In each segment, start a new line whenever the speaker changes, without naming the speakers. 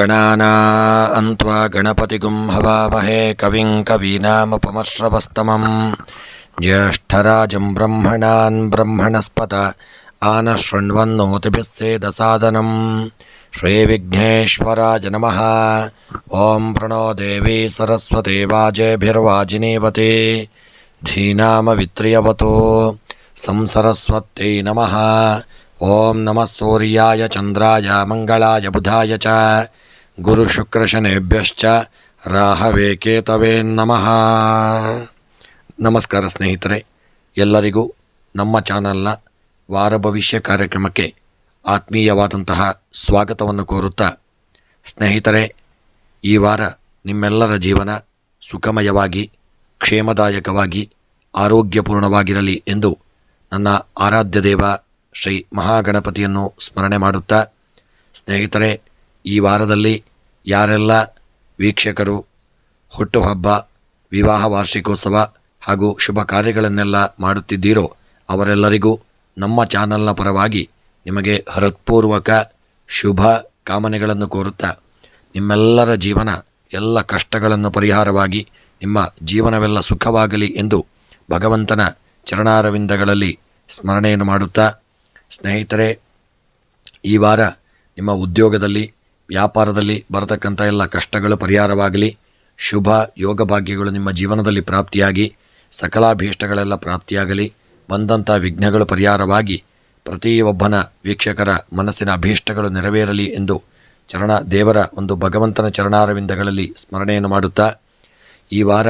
ಗಣಾನಾನ್ತ್ವಾ ಗಣಪತಿಗುಂ ಹವಾಮಹೇ ಕವಿಂ ಕವೀನಾಮಪಮಶ್ರವಸ್ತಮಂ ಜ್ಯೇಷ್ಠರಾಜಂ ಬ್ರಹ್ಮಣಾನ್ ಬ್ರಹ್ಮಣಸ್ಪತ ಆನಶೃಣ್ವನ್ನೋತಿಭಿः ಸೇದಸಾದನಂ ಶ್ರೀವಿಘ್ನೇಶ್ವರಾಯ ನಮಃ. ಓಂ ಪ್ರಣೋ ದೇವಿ ಸರಸ್ವತಿ ವಾಜೇಭಿರ್ವಾಜಿನೀವತಿ ಧೀನಾಮವಿತ್ರಿಯವತೋ ಸಂಸರಸ್ವತ್ಯೈ ನಮಃ. ಓಂ ನಮಃ ಸೂರ್ಯಾಯ ಚಂದ್ರಾಯ ಮಂಗಳಾಯ ಬುಧಾಯ ಚ ಗುರುಶುಕ್ರಶನೇಭ್ಯಶ್ಚ ರಾಹವೇ ಕೇತವೇ ನಮಃ. ನಮಸ್ಕಾರ ಸ್ನೇಹಿತರೆ, ಎಲ್ಲರಿಗೂ ನಮ್ಮ ಚಾನಲ್ನ ವಾರ ಭವಿಷ್ಯ ಕಾರ್ಯಕ್ರಮಕ್ಕೆ ಆತ್ಮೀಯವಾದಂತಹ ಸ್ವಾಗತವನ್ನು ಕೋರುತ್ತಾ, ಸ್ನೇಹಿತರೆ, ಈ ವಾರ ನಿಮ್ಮೆಲ್ಲರ ಜೀವನ ಸುಖಮಯವಾಗಿ ಕ್ಷೇಮದಾಯಕವಾಗಿ ಆರೋಗ್ಯಪೂರ್ಣವಾಗಿರಲಿ ಎಂದು ನನ್ನ ಆರಾಧ್ಯ ದೇವ ಶ್ರೀ ಮಹಾಗಣಪತಿಯನ್ನು ಸ್ಮರಣೆ ಮಾಡುತ್ತಾ, ಸ್ನೇಹಿತರೆ, ಈ ವಾರದಲ್ಲಿ ಯಾರೆಲ್ಲ ವೀಕ್ಷಕರು ಹುಟ್ಟುಹಬ್ಬ, ವಿವಾಹ ವಾರ್ಷಿಕೋತ್ಸವ ಹಾಗೂ ಶುಭ ಕಾರ್ಯಗಳನ್ನೆಲ್ಲ ಮಾಡುತ್ತಿದ್ದೀರೋ ಅವರೆಲ್ಲರಿಗೂ ನಮ್ಮ ಚಾನಲ್ನ ಪರವಾಗಿ ನಿಮಗೆ ಹೃತ್ಪೂರ್ವಕ ಶುಭ ಕಾಮನೆಗಳನ್ನು ಕೋರುತ್ತಾ, ನಿಮ್ಮೆಲ್ಲರ ಜೀವನ ಎಲ್ಲ ಕಷ್ಟಗಳನ್ನು ಪರಿಹಾರವಾಗಿ ನಿಮ್ಮ ಜೀವನವೆಲ್ಲ ಸುಖವಾಗಲಿ ಎಂದು ಭಗವಂತನ ಚರಣಾರವಿಂದಗಳಲ್ಲಿ ಸ್ಮರಣೆಯನ್ನು ಮಾಡುತ್ತಾ, ಸ್ನೇಹಿತರೆ, ಈ ವಾರ ನಿಮ್ಮ ಉದ್ಯೋಗದಲ್ಲಿ ವ್ಯಾಪಾರದಲ್ಲಿ ಬರತಕ್ಕಂಥ ಎಲ್ಲ ಕಷ್ಟಗಳು ಪರಿಹಾರವಾಗಲಿ, ಶುಭ ಯೋಗ ಭಾಗ್ಯಗಳು ನಿಮ್ಮ ಜೀವನದಲ್ಲಿ ಪ್ರಾಪ್ತಿಯಾಗಿ ಸಕಲಾಭೀಷ್ಟಗಳೆಲ್ಲ ಪ್ರಾಪ್ತಿಯಾಗಲಿ, ಬಂದಂಥ ವಿಘ್ನಗಳು ಪರಿಹಾರವಾಗಿ ಪ್ರತಿಯೊಬ್ಬನ ವೀಕ್ಷಕರ ಮನಸ್ಸಿನ ಅಭೀಷ್ಟಗಳು ನೆರವೇರಲಿ ಎಂದು ದೇವರ ಒಂದು ಭಗವಂತನ ಚರಣಾರವಿಂದಗಳಲ್ಲಿ ಸ್ಮರಣೆಯನ್ನು ಮಾಡುತ್ತಾ, ಈ ವಾರ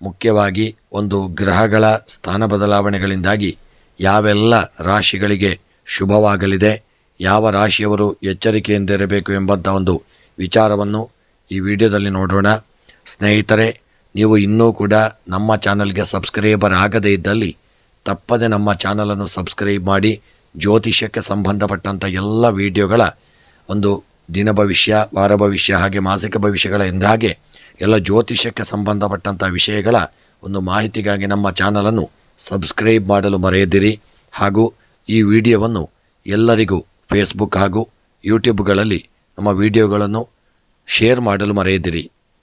ಮುಖ್ಯವಾಗಿ ಒಂದು ಗ್ರಹಗಳ ಸ್ಥಾನ ಬದಲಾವಣೆಗಳಿಂದಾಗಿ ಯಾವೆಲ್ಲ ರಾಶಿಗಳಿಗೆ ಶುಭವಾಗಲಿದೆ, ಯಾವ ರಾಶಿಯವರು ಎಚ್ಚರಿಕೆಯಿಂದಿರಬೇಕು ಎಂಬಂಥ ಒಂದು ವಿಚಾರವನ್ನು ಈ ವಿಡಿಯೋದಲ್ಲಿ ನೋಡೋಣ. ಸ್ನೇಹಿತರೆ, ನೀವು ಇನ್ನೂ ಕೂಡ ನಮ್ಮ ಚಾನಲ್ಗೆ ಸಬ್ಸ್ಕ್ರೈಬರ್ ಆಗದೇ ಇದ್ದಲ್ಲಿ ತಪ್ಪದೆ ನಮ್ಮ ಚಾನಲನ್ನು ಸಬ್ಸ್ಕ್ರೈಬ್ ಮಾಡಿ, ಜ್ಯೋತಿಷ್ಯಕ್ಕೆ ಸಂಬಂಧಪಟ್ಟಂಥ ಎಲ್ಲ ವಿಡಿಯೋಗಳ ಒಂದು ದಿನ ಭವಿಷ್ಯ, ವಾರ ಭವಿಷ್ಯ ಹಾಗೆ ಮಾಸಿಕ ಭವಿಷ್ಯಗಳ ಎಂದಾಗೆ ಎಲ್ಲ ಜ್ಯೋತಿಷ್ಯಕ್ಕೆ ಸಂಬಂಧಪಟ್ಟಂಥ ವಿಷಯಗಳ ಒಂದು ಮಾಹಿತಿಗಾಗಿ ನಮ್ಮ ಚಾನಲನ್ನು ಸಬ್ಸ್ಕ್ರೈಬ್ ಮಾಡಲು ಮರೆಯದಿರಿ. ಹಾಗೂ ಈ ವಿಡಿಯೋವನ್ನು ಎಲ್ಲರಿಗೂ ಫೇಸ್ಬುಕ್ ಹಾಗೂ ಯೂಟ್ಯೂಬ್ಗಳಲ್ಲಿ ನಮ್ಮ ವಿಡಿಯೋಗಳನ್ನು ಶೇರ್ ಮಾಡಲು ಮರೆಯದಿರಿ.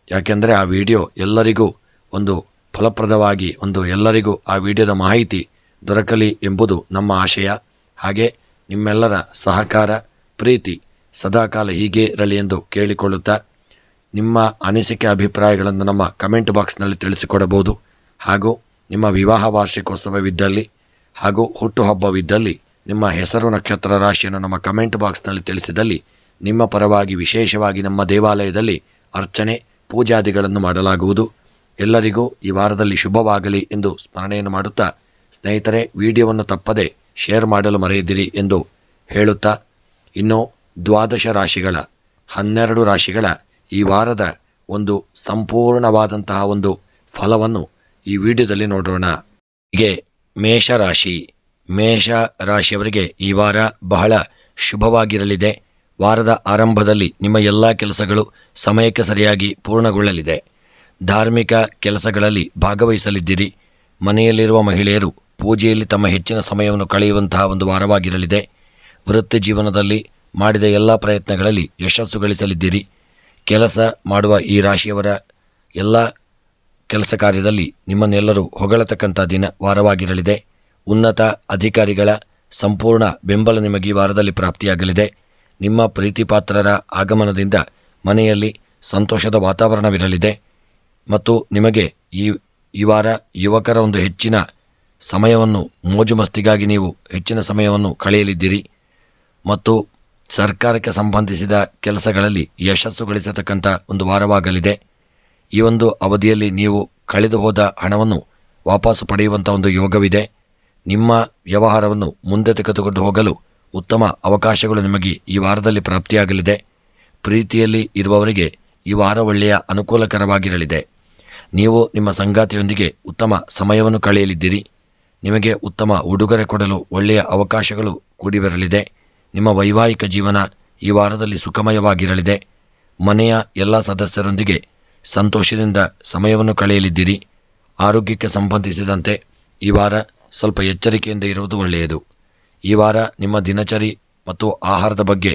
ಯಾಕೆಂದರೆ ಆ ವಿಡಿಯೋ ಎಲ್ಲರಿಗೂ ಒಂದು ಫಲಪ್ರದವಾಗಿ ಎಲ್ಲರಿಗೂ ಆ ವಿಡಿಯೋದ ಮಾಹಿತಿ ದೊರಕಲಿ ಎಂಬುದು ನಮ್ಮ ಆಶಯ. ಹಾಗೆ ನಿಮ್ಮೆಲ್ಲರ ಸಹಕಾರ ಪ್ರೀತಿ ಸದಾಕಾಲ ಹೀಗೆ ಇರಲಿ ಎಂದು ಕೇಳಿಕೊಳ್ಳುತ್ತಾ, ನಿಮ್ಮ ಅನಿಸಿಕೆ ಅಭಿಪ್ರಾಯಗಳನ್ನು ನಮ್ಮ ಕಮೆಂಟ್ ಬಾಕ್ಸ್ನಲ್ಲಿ ತಿಳಿಸಿಕೊಡಬಹುದು. ಹಾಗೂ ನಿಮ್ಮ ವಿವಾಹ ವಾರ್ಷಿಕೋತ್ಸವವಿದ್ದಲ್ಲಿ ಹಾಗೂ ಹುಟ್ಟುಹಬ್ಬವಿದ್ದಲ್ಲಿ ನಿಮ್ಮ ಹೆಸರು ನಕ್ಷತ್ರ ರಾಶಿಯನ್ನು ನಮ್ಮ ಕಮೆಂಟ್ ಬಾಕ್ಸ್ನಲ್ಲಿ ತಿಳಿಸಿದಲ್ಲಿ ನಿಮ್ಮ ಪರವಾಗಿ ವಿಶೇಷವಾಗಿ ನಮ್ಮ ದೇವಾಲಯದಲ್ಲಿ ಅರ್ಚನೆ ಪೂಜಾದಿಗಳನ್ನು ಮಾಡಲಾಗುವುದು. ಎಲ್ಲರಿಗೂ ಈ ವಾರದಲ್ಲಿ ಶುಭವಾಗಲಿ ಎಂದು ಸ್ಮರಣೆಯನ್ನು ಮಾಡುತ್ತಾ, ಸ್ನೇಹಿತರೆ, ವಿಡಿಯೋವನ್ನು ತಪ್ಪದೆ ಶೇರ್ ಮಾಡಲು ಮರೆಯದಿರಿ ಎಂದು ಹೇಳುತ್ತಾ, ಇನ್ನು 12 ರಾಶಿಗಳ ಈ ವಾರದ ಒಂದು ಸಂಪೂರ್ಣವಾದಂತಹ ಒಂದು ಫಲವನ್ನು ಈ ವಿಡಿಯೋದಲ್ಲಿ ನೋಡೋಣ. ಹೀಗೆ ಮೇಷ ರಾಶಿಯವರಿಗೆ ಈ ವಾರ ಬಹಳ ಶುಭವಾಗಿರಲಿದೆ. ವಾರದ ಆರಂಭದಲ್ಲಿ ನಿಮ್ಮ ಎಲ್ಲ ಕೆಲಸಗಳು ಸಮಯಕ್ಕೆ ಸರಿಯಾಗಿ ಪೂರ್ಣಗೊಳ್ಳಲಿದೆ. ಧಾರ್ಮಿಕ ಕೆಲಸಗಳಲ್ಲಿ ಭಾಗವಹಿಸಲಿದ್ದೀರಿ. ಮನೆಯಲ್ಲಿರುವ ಮಹಿಳೆಯರು ಪೂಜೆಯಲ್ಲಿ ತಮ್ಮ ಹೆಚ್ಚಿನ ಸಮಯವನ್ನು ಕಳೆಯುವಂತಹ ಒಂದು ವಾರವಾಗಿರಲಿದೆ. ವೃತ್ತಿ ಜೀವನದಲ್ಲಿ ಮಾಡಿದ ಎಲ್ಲ ಪ್ರಯತ್ನಗಳಲ್ಲಿ ಯಶಸ್ಸು ಗಳಿಸಲಿದ್ದೀರಿ. ಕೆಲಸ ಮಾಡುವ ಈ ರಾಶಿಯವರ ಎಲ್ಲ ಕೆಲಸ ಕಾರ್ಯದಲ್ಲಿ ನಿಮ್ಮನ್ನೆಲ್ಲರೂ ಹೊಗಳತಕ್ಕಂಥ ವಾರವಾಗಿರಲಿದೆ. ಉನ್ನತ ಅಧಿಕಾರಿಗಳ ಸಂಪೂರ್ಣ ಬೆಂಬಲ ನಿಮಗೆ ಈ ವಾರದಲ್ಲಿ ಪ್ರಾಪ್ತಿಯಾಗಲಿದೆ. ನಿಮ್ಮ ಪ್ರೀತಿಪಾತ್ರರ ಆಗಮನದಿಂದ ಮನೆಯಲ್ಲಿ ಸಂತೋಷದ ವಾತಾವರಣವಿರಲಿದೆ. ಮತ್ತು ನಿಮಗೆ ಈ ವಾರ ಯುವಕರ ಒಂದು ಹೆಚ್ಚಿನ ಸಮಯವನ್ನು ಮೋಜು ಮಸ್ತಿಗಾಗಿ ನೀವು ಹೆಚ್ಚಿನ ಸಮಯವನ್ನು ಕಳೆಯಲಿದ್ದೀರಿ. ಮತ್ತು ಸರ್ಕಾರಕ್ಕೆ ಸಂಬಂಧಿಸಿದ ಕೆಲಸಗಳಲ್ಲಿ ಯಶಸ್ಸು ಗಳಿಸತಕ್ಕಂಥ ಒಂದು ವಾರವಾಗಲಿದೆ. ಈ ಒಂದು ಅವಧಿಯಲ್ಲಿ ನೀವು ಕಳೆದು ಹೋದ ಹಣವನ್ನು ವಾಪಸ್ಸು ಪಡೆಯುವಂಥ ಒಂದು ಯೋಗವಿದೆ. ನಿಮ್ಮ ವ್ಯವಹಾರವನ್ನು ಮುಂದೆ ತೆಗೆದುಕೊಂಡು ಹೋಗಲು ಉತ್ತಮ ಅವಕಾಶಗಳು ನಿಮಗೆ ಈ ವಾರದಲ್ಲಿ ಪ್ರಾಪ್ತಿಯಾಗಲಿದೆ. ಪ್ರೀತಿಯಲ್ಲಿ ಇರುವವರಿಗೆ ಈ ವಾರ ಒಳ್ಳೆಯ ಅನುಕೂಲಕರವಾಗಿರಲಿದೆ. ನೀವು ನಿಮ್ಮ ಸಂಗಾತಿಯೊಂದಿಗೆ ಉತ್ತಮ ಸಮಯವನ್ನು ಕಳೆಯಲಿದ್ದೀರಿ. ನಿಮಗೆ ಉತ್ತಮ ಉಡುಗೊರೆ ಕೊಡಲು ಒಳ್ಳೆಯ ಅವಕಾಶಗಳು ಕೂಡಿಬರಲಿದೆ. ನಿಮ್ಮ ವೈವಾಹಿಕ ಜೀವನ ಈ ವಾರದಲ್ಲಿ ಸುಖಮಯವಾಗಿರಲಿದೆ. ಮನೆಯ ಎಲ್ಲ ಸದಸ್ಯರೊಂದಿಗೆ ಸಂತೋಷದಿಂದ ಸಮಯವನ್ನು ಕಳೆಯಲಿದ್ದೀರಿ. ಆರೋಗ್ಯಕ್ಕೆ ಸಂಬಂಧಿಸಿದಂತೆ ಈ ವಾರ ಸ್ವಲ್ಪ ಎಚ್ಚರಿಕೆಯಿಂದ ಇರುವುದು ಒಳ್ಳೆಯದು. ಈ ವಾರ ನಿಮ್ಮ ದಿನಚರಿ ಮತ್ತು ಆಹಾರದ ಬಗ್ಗೆ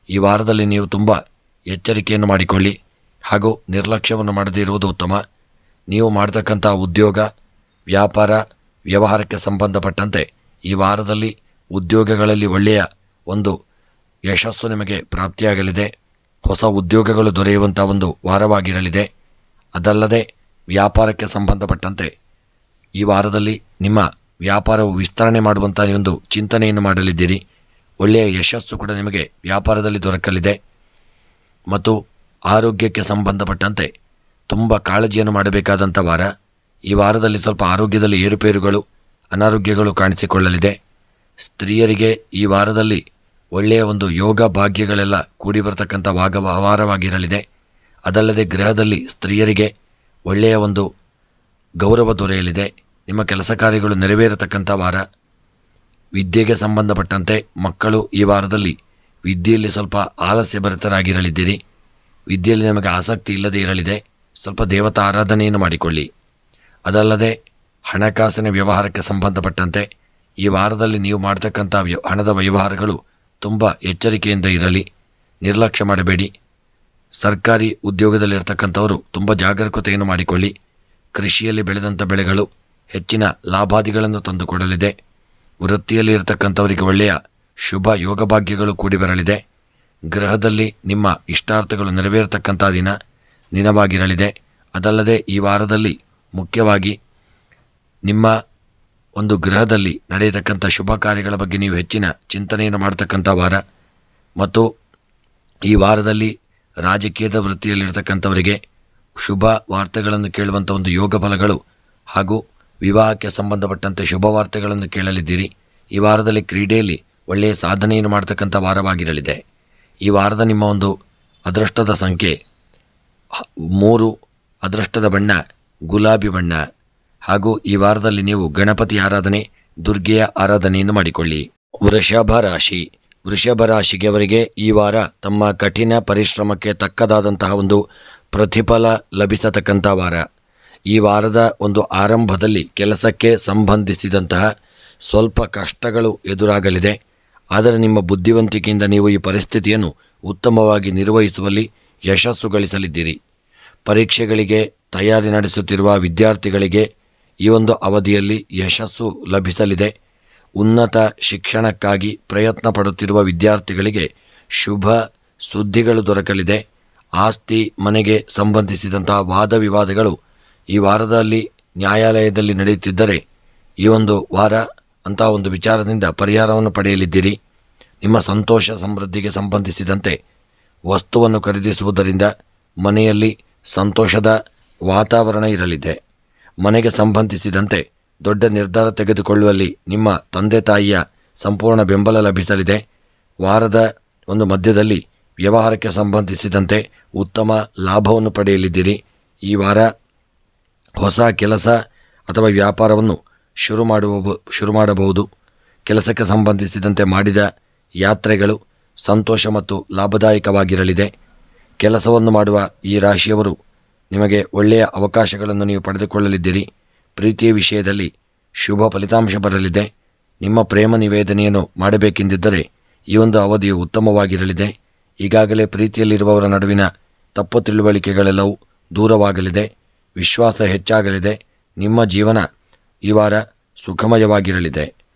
ಈ ವಾರದಲ್ಲಿ ನೀವು ತುಂಬ ಎಚ್ಚರಿಕೆಯನ್ನು ಮಾಡಿಕೊಳ್ಳಿ ಹಾಗೂ ನಿರ್ಲಕ್ಷ್ಯವನ್ನು ಮಾಡದೇ ಇರುವುದು ಉತ್ತಮ. ನೀವು ಮಾಡತಕ್ಕಂಥ ಉದ್ಯೋಗ, ವ್ಯಾಪಾರ, ವ್ಯವಹಾರಕ್ಕೆ ಸಂಬಂಧಪಟ್ಟಂತೆ ಈ ವಾರದಲ್ಲಿ ಉದ್ಯೋಗಗಳಲ್ಲಿ ಒಳ್ಳೆಯ ಒಂದು ಯಶಸ್ಸು ನಿಮಗೆ ಪ್ರಾಪ್ತಿಯಾಗಲಿದೆ. ಹೊಸ ಉದ್ಯೋಗಗಳು ದೊರೆಯುವಂಥ ಒಂದು ವಾರವಾಗಿರಲಿದೆ. ಅದಲ್ಲದೆ ವ್ಯಾಪಾರಕ್ಕೆ ಸಂಬಂಧಪಟ್ಟಂತೆ ಈ ವಾರದಲ್ಲಿ ನಿಮ್ಮ ವ್ಯಾಪಾರವು ವಿಸ್ತರಣೆ ಮಾಡುವಂಥ ಒಂದು ಚಿಂತನೆಯನ್ನು ಮಾಡಲಿದ್ದೀರಿ. ಒಳ್ಳೆಯ ಯಶಸ್ಸು ಕೂಡ ನಿಮಗೆ ವ್ಯಾಪಾರದಲ್ಲಿ ದೊರಕಲಿದೆ. ಮತ್ತು ಆರೋಗ್ಯಕ್ಕೆ ಸಂಬಂಧಪಟ್ಟಂತೆ ತುಂಬ ಕಾಳಜಿಯನ್ನು ಮಾಡಬೇಕಾದಂಥ ವಾರ. ಈ ವಾರದಲ್ಲಿ ಸ್ವಲ್ಪ ಆರೋಗ್ಯದಲ್ಲಿ ಏರುಪೇರುಗಳು, ಅನಾರೋಗ್ಯಗಳು ಕಾಣಿಸಿಕೊಳ್ಳಲಿದೆ. ಸ್ತ್ರೀಯರಿಗೆ ಈ ವಾರದಲ್ಲಿ ಒಳ್ಳೆಯ ಒಂದು ಯೋಗ ಭಾಗ್ಯಗಳೆಲ್ಲ ಕೂಡಿ ಬರತಕ್ಕಂಥ ವಾರವಾಗಿರಲಿದೆ. ಅದಲ್ಲದೆ ಗೃಹದಲ್ಲಿ ಸ್ತ್ರೀಯರಿಗೆ ಒಳ್ಳೆಯ ಒಂದು ಗೌರವ ದೊರೆಯಲಿದೆ. ನಿಮ್ಮ ಕೆಲಸ ಕಾರ್ಯಗಳು ನೆರವೇರತಕ್ಕಂಥ ವಾರ. ವಿದ್ಯೆಗೆ ಸಂಬಂಧಪಟ್ಟಂತೆ ಮಕ್ಕಳು ಈ ವಾರದಲ್ಲಿ ವಿದ್ಯೆಯಲ್ಲಿ ಸ್ವಲ್ಪ ಆಲಸ್ಯ ಭರಿತರಾಗಿರಲಿದ್ದೀರಿ. ವಿದ್ಯೆಯಲ್ಲಿ ನಿಮಗೆ ಆಸಕ್ತಿ ಇಲ್ಲದೇ ಇರಲಿದೆ. ಸ್ವಲ್ಪ ದೇವತಾ ಆರಾಧನೆಯನ್ನು ಮಾಡಿಕೊಳ್ಳಿ. ಅದಲ್ಲದೆ ಹಣಕಾಸಿನ ವ್ಯವಹಾರಕ್ಕೆ ಸಂಬಂಧಪಟ್ಟಂತೆ ಈ ವಾರದಲ್ಲಿ ನೀವು ಮಾಡ್ತಕ್ಕಂಥ ಹಣದ ವ್ಯವಹಾರಗಳು ತುಂಬ ಎಚ್ಚರಿಕೆಯಿಂದ ಇರಲಿ. ನಿರ್ಲಕ್ಷ್ಯ ಮಾಡಬೇಡಿ. ಸರ್ಕಾರಿ ಉದ್ಯೋಗದಲ್ಲಿರ್ತಕ್ಕಂಥವರು ತುಂಬ ಜಾಗರೂಕತೆಯನ್ನು ಮಾಡಿಕೊಳ್ಳಿ. ಕೃಷಿಯಲ್ಲಿ ಬೆಳೆದಂಥ ಬೆಳೆಗಳು ಹೆಚ್ಚಿನ ಲಾಭಾದಿಗಳನ್ನು ತಂದುಕೊಡಲಿದೆ. ವೃತ್ತಿಯಲ್ಲಿ ಇರತಕ್ಕಂಥವರಿಗೆ ಒಳ್ಳೆಯ ಶುಭ ಯೋಗಭಾಗ್ಯಗಳು ಕೂಡಿ ಬರಲಿದೆ. ಗೃಹದಲ್ಲಿ ನಿಮ್ಮ ಇಷ್ಟಾರ್ಥಗಳು ನೆರವೇರತಕ್ಕಂಥ ದಿನವಾಗಿರಲಿದೆ. ಅದಲ್ಲದೆ ಈ ವಾರದಲ್ಲಿ ಮುಖ್ಯವಾಗಿ ನಿಮ್ಮ ಒಂದು ಗೃಹದಲ್ಲಿ ನಡೆಯತಕ್ಕಂಥ ಶುಭ ಕಾರ್ಯಗಳ ಬಗ್ಗೆ ನೀವು ಹೆಚ್ಚಿನ ಚಿಂತನೆಯನ್ನು ಮಾಡ್ತಕ್ಕಂಥ ವಾರ. ಮತ್ತು ಈ ವಾರದಲ್ಲಿ ರಾಜಕೀಯದ ವೃತ್ತಿಯಲ್ಲಿರ್ತಕ್ಕಂಥವರಿಗೆ ಶುಭ ವಾರ್ತೆಗಳನ್ನು ಕೇಳುವಂಥ ಒಂದು ಯೋಗ ಫಲಗಳು ಹಾಗೂ ವಿವಾಹಕ್ಕೆ ಸಂಬಂಧಪಟ್ಟಂತೆ ಶುಭ ವಾರ್ತೆಗಳನ್ನು ಕೇಳಲಿದ್ದೀರಿ. ಈ ವಾರದಲ್ಲಿ ಕ್ರೀಡೆಯಲ್ಲಿ ಒಳ್ಳೆಯ ಸಾಧನೆಯನ್ನು ಮಾಡ್ತಕ್ಕಂಥ ವಾರವಾಗಿರಲಿದೆ. ಈ ವಾರದ ನಿಮ್ಮ ಒಂದು ಅದೃಷ್ಟದ ಸಂಖ್ಯೆ 3, ಅದೃಷ್ಟದ ಬಣ್ಣ ಗುಲಾಬಿ ಬಣ್ಣ. ಹಾಗೂ ಈ ವಾರದಲ್ಲಿ ನೀವು ಗಣಪತಿ ಆರಾಧನೆ, ದುರ್ಗೆಯ ಆರಾಧನೆಯನ್ನು ಮಾಡಿಕೊಳ್ಳಿ. ವೃಷಭ ರಾಶಿಯವರಿಗೆ ಈ ವಾರ ತಮ್ಮ ಕಠಿಣ ಪರಿಶ್ರಮಕ್ಕೆ ತಕ್ಕದಾದಂತಹ ಒಂದು ಪ್ರತಿಫಲ ಲಭಿಸತಕ್ಕಂಥ ವಾರ. ಈ ವಾರದ ಒಂದು ಆರಂಭದಲ್ಲಿ ಕೆಲಸಕ್ಕೆ ಸಂಬಂಧಿಸಿದಂತಹ ಸ್ವಲ್ಪ ಕಷ್ಟಗಳು ಎದುರಾಗಲಿದೆ. ಆದರೆ ನಿಮ್ಮ ಬುದ್ಧಿವಂತಿಕೆಯಿಂದ ನೀವು ಈ ಪರಿಸ್ಥಿತಿಯನ್ನು ಉತ್ತಮವಾಗಿ ನಿರ್ವಹಿಸುವಲ್ಲಿ ಯಶಸ್ಸು ಗಳಿಸಲಿದ್ದೀರಿ. ಪರೀಕ್ಷೆಗಳಿಗೆ ತಯಾರಿ ನಡೆಸುತ್ತಿರುವ ವಿದ್ಯಾರ್ಥಿಗಳಿಗೆ ಈ ಒಂದು ಅವಧಿಯಲ್ಲಿ ಯಶಸ್ಸು ಲಭಿಸಲಿದೆ. ಉನ್ನತ ಶಿಕ್ಷಣಕ್ಕಾಗಿ ಪ್ರಯತ್ನ ಪಡುತ್ತಿರುವ ವಿದ್ಯಾರ್ಥಿಗಳಿಗೆ ಶುಭ ಸುದ್ದಿಗಳು ದೊರಕಲಿದೆ. ಆಸ್ತಿ ಮನೆಗೆ ಸಂಬಂಧಿಸಿದಂತಹ ವಾದ ವಿವಾದಗಳು ಈ ವಾರದಲ್ಲಿ ನ್ಯಾಯಾಲಯದಲ್ಲಿ ನಡೆಯುತ್ತಿದ್ದರೆ ಈ ಒಂದು ವಾರ ಅಂತಹ ಒಂದು ವಿಚಾರದಿಂದ ಪರಿಹಾರವನ್ನು ಪಡೆಯಲಿದ್ದೀರಿ. ನಿಮ್ಮ ಸಂತೋಷ ಸಮೃದ್ಧಿಗೆ ಸಂಬಂಧಿಸಿದಂತೆ ವಸ್ತುವನ್ನು ಖರೀದಿಸುವುದರಿಂದ ಮನೆಯಲ್ಲಿ ಸಂತೋಷದ ವಾತಾವರಣ ಇರಲಿದೆ. ಮನೆಗೆ ಸಂಬಂಧಿಸಿದಂತೆ ದೊಡ್ಡ ನಿರ್ಧಾರ ತೆಗೆದುಕೊಳ್ಳುವಲ್ಲಿ ನಿಮ್ಮ ತಂದೆ ತಾಯಿಯ ಸಂಪೂರ್ಣ ಬೆಂಬಲ ಲಭಿಸಲಿದೆ. ವಾರದ ಒಂದು ಮಧ್ಯದಲ್ಲಿ ವ್ಯವಹಾರಕ್ಕೆ ಸಂಬಂಧಿಸಿದಂತೆ ಉತ್ತಮ ಲಾಭವನ್ನು ಪಡೆಯಲಿದ್ದೀರಿ. ಈ ವಾರ ಹೊಸ ಕೆಲಸ ಅಥವಾ ವ್ಯಾಪಾರವನ್ನು ಶುರು ಮಾಡಬಹುದು. ಕೆಲಸಕ್ಕೆ ಸಂಬಂಧಿಸಿದಂತೆ ಮಾಡಿದ ಯಾತ್ರೆಗಳು ಸಂತೋಷ ಮತ್ತು ಲಾಭದಾಯಕವಾಗಿರಲಿದೆ. ಕೆಲಸವನ್ನು ಮಾಡುವ ಈ ರಾಶಿಯವರು ನಿಮಗೆ ಒಳ್ಳೆಯ ಅವಕಾಶಗಳನ್ನು ನೀವು ಪಡೆದುಕೊಳ್ಳಲಿದ್ದೀರಿ. ಪ್ರೀತಿಯ ವಿಷಯದಲ್ಲಿ ಶುಭ ಫಲಿತಾಂಶ ಬರಲಿದೆ. ನಿಮ್ಮ ಪ್ರೇಮ ನಿವೇದನೆಯನ್ನು ಮಾಡಬೇಕೆಂದಿದ್ದರೆ ಈ ಒಂದು ಅವಧಿಯು ಉತ್ತಮವಾಗಿರಲಿದೆ. ಈಗಾಗಲೇ ಪ್ರೀತಿಯಲ್ಲಿರುವವರ ನಡುವಿನ ತಪ್ಪು ತಿಳುವಳಿಕೆಗಳೆಲ್ಲವೂ ದೂರವಾಗಲಿದೆ. ವಿಶ್ವಾಸ ಹೆಚ್ಚಾಗಲಿದೆ. ನಿಮ್ಮ ಜೀವನ ಈ ವಾರ ಸುಖಮಯವಾಗಿರಲಿದೆ.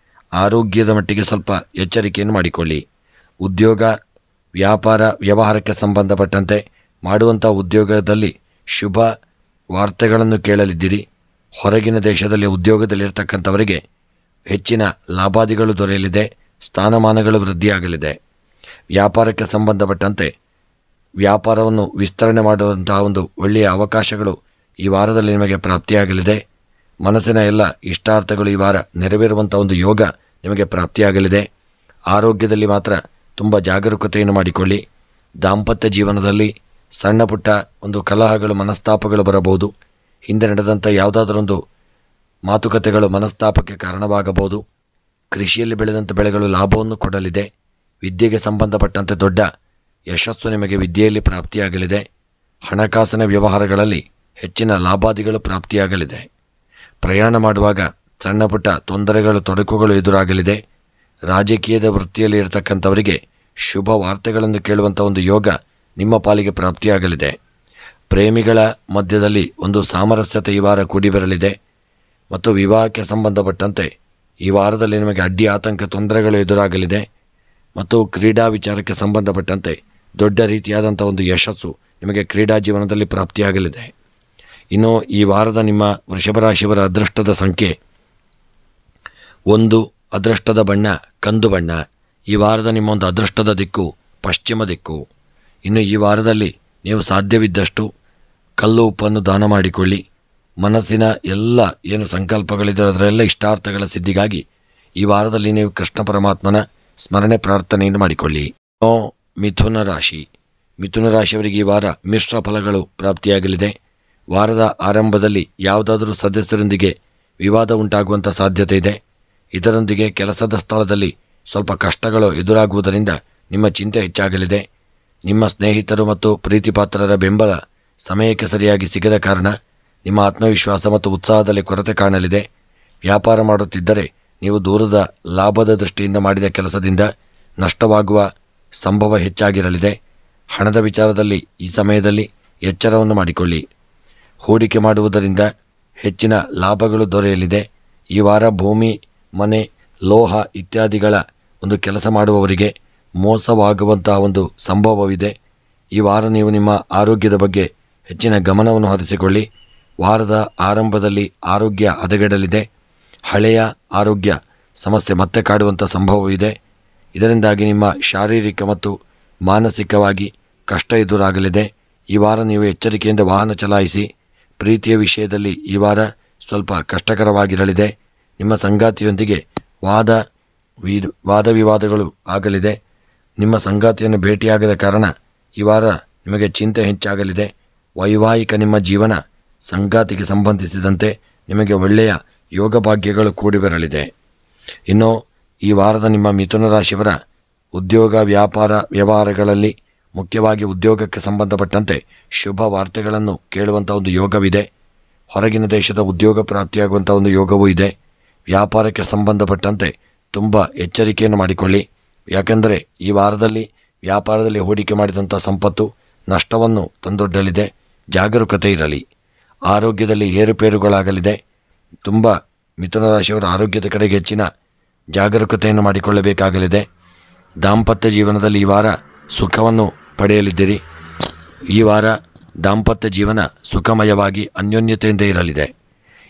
ಆರೋಗ್ಯದ ಮಟ್ಟಿಗೆ ಸ್ವಲ್ಪ ಎಚ್ಚರಿಕೆಯನ್ನು ಮಾಡಿಕೊಳ್ಳಿ. ಉದ್ಯೋಗ, ವ್ಯಾಪಾರ, ವ್ಯವಹಾರಕ್ಕೆ ಸಂಬಂಧಪಟ್ಟಂತೆ ಮಾಡುವಂಥ ಉದ್ಯೋಗದಲ್ಲಿ ಶುಭ ವಾರ್ತೆಗಳನ್ನು ಕೇಳಲಿದ್ದೀರಿ. ಹೊರಗಿನ ದೇಶದಲ್ಲಿ ಉದ್ಯೋಗದಲ್ಲಿರ್ತಕ್ಕಂಥವರಿಗೆ ಹೆಚ್ಚಿನ ಲಾಭಾದಿಗಳು ದೊರೆಯಲಿದೆ. ಸ್ಥಾನಮಾನಗಳು ವೃದ್ಧಿಯಾಗಲಿದೆ. ವ್ಯಾಪಾರಕ್ಕೆ ಸಂಬಂಧಪಟ್ಟಂತೆ ವ್ಯಾಪಾರವನ್ನು ವಿಸ್ತರಣೆ ಮಾಡುವಂತಹ ಒಂದು ಒಳ್ಳೆಯ ಅವಕಾಶಗಳು ಈ ವಾರದಲ್ಲಿ ನಿಮಗೆ ಪ್ರಾಪ್ತಿಯಾಗಲಿದೆ. ಮನಸ್ಸಿನ ಎಲ್ಲ ಇಷ್ಟಾರ್ಥಗಳು ಈ ವಾರ ನೆರವೇರುವಂಥ ಒಂದು ಯೋಗ ನಿಮಗೆ ಪ್ರಾಪ್ತಿಯಾಗಲಿದೆ. ಆರೋಗ್ಯದಲ್ಲಿ ಮಾತ್ರ ತುಂಬ ಜಾಗರೂಕತೆಯನ್ನು ಮಾಡಿಕೊಳ್ಳಿ. ದಾಂಪತ್ಯ ಜೀವನದಲ್ಲಿ ಸಣ್ಣ ಪುಟ್ಟ ಒಂದು ಕಲಹಗಳು, ಮನಸ್ತಾಪಗಳು ಬರಬಹುದು. ಹಿಂದೆ ನಡೆದಂಥ ಯಾವುದಾದರೊಂದು ಮಾತುಕತೆಗಳು ಮನಸ್ತಾಪಕ್ಕೆ ಕಾರಣವಾಗಬಹುದು. ಕೃಷಿಯಲ್ಲಿ ಬೆಳೆದಂಥ ಬೆಳೆಗಳು ಲಾಭವನ್ನು ಕೊಡಲಿದೆ. ವಿದ್ಯೆಗೆ ಸಂಬಂಧಪಟ್ಟಂತೆ ದೊಡ್ಡ ಯಶಸ್ಸು ನಿಮಗೆ ವಿದ್ಯೆಯಲ್ಲಿ ಪ್ರಾಪ್ತಿಯಾಗಲಿದೆ. ಹಣಕಾಸಿನ ವ್ಯವಹಾರಗಳಲ್ಲಿ ಹೆಚ್ಚಿನ ಲಾಭಾದಿಗಳು ಪ್ರಾಪ್ತಿಯಾಗಲಿದೆ. ಪ್ರಯಾಣ ಮಾಡುವಾಗ ಸಣ್ಣ ಪುಟ್ಟ ತೊಂದರೆಗಳು, ತೊಡಕುಗಳು ಎದುರಾಗಲಿದೆ. ರಾಜಕೀಯದ ವೃತ್ತಿಯಲ್ಲಿ ಇರತಕ್ಕಂಥವರಿಗೆ ಶುಭ ವಾರ್ತೆಗಳನ್ನು ಕೇಳುವಂಥ ಒಂದು ಯೋಗ ನಿಮ್ಮ ಪಾಲಿಗೆ ಪ್ರಾಪ್ತಿಯಾಗಲಿದೆ. ಪ್ರೇಮಿಗಳ ಮಧ್ಯದಲ್ಲಿ ಒಂದು ಸಾಮರಸ್ಯತೆ ಈ ವಾರ ಕೂಡಿಬರಲಿದೆ ಮತ್ತು ವಿವಾಹಕ್ಕೆ ಸಂಬಂಧಪಟ್ಟಂತೆ ಈ ವಾರದಲ್ಲಿ ನಿಮಗೆ ಅಡ್ಡಿ ಆತಂಕ ತೊಂದರೆಗಳು ಎದುರಾಗಲಿದೆ ಮತ್ತು ಕ್ರೀಡಾ ವಿಚಾರಕ್ಕೆ ಸಂಬಂಧಪಟ್ಟಂತೆ ದೊಡ್ಡ ರೀತಿಯಾದಂಥ ಒಂದು ಯಶಸ್ಸು ನಿಮಗೆ ಕ್ರೀಡಾ ಜೀವನದಲ್ಲಿ ಪ್ರಾಪ್ತಿಯಾಗಲಿದೆ. ಇನ್ನು ಈ ವಾರದ ನಿಮ್ಮ ವೃಷಭ ರಾಶಿಯವರ ಅದೃಷ್ಟದ ಸಂಖ್ಯೆ 1, ಅದೃಷ್ಟದ ಬಣ್ಣ ಕಂದು ಬಣ್ಣ. ಈ ವಾರದ ನಿಮ್ಮೊಂದು ಅದೃಷ್ಟದ ದಿಕ್ಕು ಪಶ್ಚಿಮ ದಿಕ್ಕು. ಇನ್ನು ಈ ವಾರದಲ್ಲಿ ನೀವು ಸಾಧ್ಯವಿದ್ದಷ್ಟು ಕಲ್ಲು ಉಪ್ಪನ್ನು ದಾನ ಮಾಡಿಕೊಳ್ಳಿ. ಮನಸ್ಸಿನ ಎಲ್ಲ ಏನು ಸಂಕಲ್ಪಗಳಿದೆ ಅದರೆಲ್ಲ ಇಷ್ಟಾರ್ಥಗಳ ಸಿದ್ಧಿಗಾಗಿ ಈ ವಾರದಲ್ಲಿ ನೀವು ಕೃಷ್ಣ ಪರಮಾತ್ಮನ ಸ್ಮರಣೆ ಪ್ರಾರ್ಥನೆಯನ್ನು ಮಾಡಿಕೊಳ್ಳಿ. ಮಿಥುನ ರಾಶಿ. ಮಿಥುನ ರಾಶಿಯವರಿಗೆ ಈ ವಾರ ಮಿಶ್ರ ಫಲಗಳು ಪ್ರಾಪ್ತಿಯಾಗಲಿದೆ. ವಾರದ ಆರಂಭದಲ್ಲಿ ಯಾವುದಾದರೂ ಸದಸ್ಯರೊಂದಿಗೆ ವಿವಾದ ಉಂಟಾಗುವಂಥ ಸಾಧ್ಯತೆ ಇದೆ. ಇದರೊಂದಿಗೆ ಕೆಲಸದ ಸ್ಥಳದಲ್ಲಿ ಸ್ವಲ್ಪ ಕಷ್ಟಗಳು ಎದುರಾಗುವುದರಿಂದ ನಿಮ್ಮ ಚಿಂತೆ ಹೆಚ್ಚಾಗಲಿದೆ. ನಿಮ್ಮ ಸ್ನೇಹಿತರು ಮತ್ತು ಪ್ರೀತಿಪಾತ್ರರ ಬೆಂಬಲ ಸಮಯಕ್ಕೆ ಸರಿಯಾಗಿ ಸಿಗದ ಕಾರಣ ನಿಮ್ಮ ಆತ್ಮವಿಶ್ವಾಸ ಮತ್ತು ಉತ್ಸಾಹದಲ್ಲಿ ಕೊರತೆ ಕಾಣಲಿದೆ. ವ್ಯಾಪಾರ ಮಾಡುತ್ತಿದ್ದರೆ ನೀವು ದೂರದ ಲಾಭದ ದೃಷ್ಟಿಯಿಂದ ಮಾಡಿದ ಕೆಲಸದಿಂದ ನಷ್ಟವಾಗುವ ಸಂಭವ ಹೆಚ್ಚಾಗಿರಲಿದೆ. ಹಣದ ವಿಚಾರದಲ್ಲಿ ಈ ಸಮಯದಲ್ಲಿ ಎಚ್ಚರವನ್ನು ಮಾಡಿಕೊಳ್ಳಿ. ಹೂಡಿಕೆ ಮಾಡುವುದರಿಂದ ಹೆಚ್ಚಿನ ಲಾಭಗಳು ದೊರೆಯಲಿದೆ. ಈ ವಾರ ಭೂಮಿ, ಮನೆ, ಲೋಹ ಇತ್ಯಾದಿಗಳ ಒಂದು ಕೆಲಸ ಮಾಡುವವರಿಗೆ ಮೋಸವಾಗುವಂತಹ ಒಂದು ಸಂಭವವಿದೆ. ಈ ವಾರ ನೀವು ನಿಮ್ಮ ಆರೋಗ್ಯದ ಬಗ್ಗೆ ಹೆಚ್ಚಿನ ಗಮನವನ್ನು ಹರಿಸಿಕೊಳ್ಳಿ. ವಾರದ ಆರಂಭದಲ್ಲಿ ಆರೋಗ್ಯ ಹದಗೆಡಲಿದೆ. ಹಳೆಯ ಆರೋಗ್ಯ ಸಮಸ್ಯೆ ಮತ್ತೆ ಕಾಡುವಂಥ ಸಂಭವವಿದೆ. ಇದರಿಂದಾಗಿ ನಿಮ್ಮ ಶಾರೀರಿಕ ಮತ್ತು ಮಾನಸಿಕವಾಗಿ ಕಷ್ಟ ಎದುರಾಗಲಿದೆ. ಈ ವಾರ ನೀವು ಎಚ್ಚರಿಕೆಯಿಂದ ವಾಹನ ಚಲಾಯಿಸಿ. ಪ್ರೀತಿಯ ವಿಷಯದಲ್ಲಿ ಈ ವಾರ ಸ್ವಲ್ಪ ಕಷ್ಟಕರವಾಗಿರಲಿದೆ. ನಿಮ್ಮ ಸಂಗಾತಿಯೊಂದಿಗೆ ವಾದ ವಿವಾದಗಳು ಆಗಲಿದೆ. ನಿಮ್ಮ ಸಂಗಾತಿಯನ್ನು ಭೇಟಿಯಾಗದ ಕಾರಣ ಈ ವಾರ ನಿಮಗೆ ಚಿಂತೆ ಹೆಚ್ಚಾಗಲಿದೆ. ವೈವಾಹಿಕ ನಿಮ್ಮ ಜೀವನ ಸಂಗಾತಿಗೆ ಸಂಬಂಧಿಸಿದಂತೆ ನಿಮಗೆ ಒಳ್ಳೆಯ ಯೋಗ ಭಾಗ್ಯಗಳು ಕೂಡಿಬರಲಿದೆ. ಇನ್ನು ಈ ವಾರದ ನಿಮ್ಮ ಮಿಥುನ ರಾಶಿಯವರ ಉದ್ಯೋಗ, ವ್ಯಾಪಾರ, ವ್ಯವಹಾರಗಳಲ್ಲಿ ಮುಖ್ಯವಾಗಿ ಉದ್ಯೋಗಕ್ಕೆ ಸಂಬಂಧಪಟ್ಟಂತೆ ಶುಭ ವಾರ್ತೆಗಳನ್ನು ಕೇಳುವಂಥ ಒಂದು ಯೋಗವಿದೆ. ಹೊರಗಿನ ದೇಶದ ಉದ್ಯೋಗ ಪ್ರಾಪ್ತಿಯಾಗುವಂಥ ಒಂದು ಯೋಗವೂ ಇದೆ. ವ್ಯಾಪಾರಕ್ಕೆ ಸಂಬಂಧಪಟ್ಟಂತೆ ತುಂಬ ಎಚ್ಚರಿಕೆಯನ್ನು ಮಾಡಿಕೊಳ್ಳಿ. ಯಾಕೆಂದರೆ ಈ ವಾರದಲ್ಲಿ ವ್ಯಾಪಾರದಲ್ಲಿ ಹೂಡಿಕೆ ಮಾಡಿದಂಥ ಸಂಪತ್ತು ನಷ್ಟವನ್ನು ತಂದೊಡ್ಡಲಿದೆ. ಜಾಗರೂಕತೆ ಇರಲಿ. ಆರೋಗ್ಯದಲ್ಲಿ ಏರುಪೇರುಗಳಾಗಲಿದೆ. ತುಂಬ ಮಿಥುನ ರಾಶಿಯವರ ಆರೋಗ್ಯದ ಕಡೆಗೆ ಹೆಚ್ಚಿನ ಜಾಗರೂಕತೆಯನ್ನು ಮಾಡಿಕೊಳ್ಳಬೇಕಾಗಲಿದೆ. ದಾಂಪತ್ಯ ಜೀವನದಲ್ಲಿ ಈ ವಾರ ಸುಖವನ್ನು ಪಡೆಯಲಿದ್ದೀರಿ. ಈ ವಾರ ದಾಂಪತ್ಯ ಜೀವನ ಸುಖಮಯವಾಗಿ ಅನ್ಯೋನ್ಯತೆಯಿಂದ ಇರಲಿದೆ.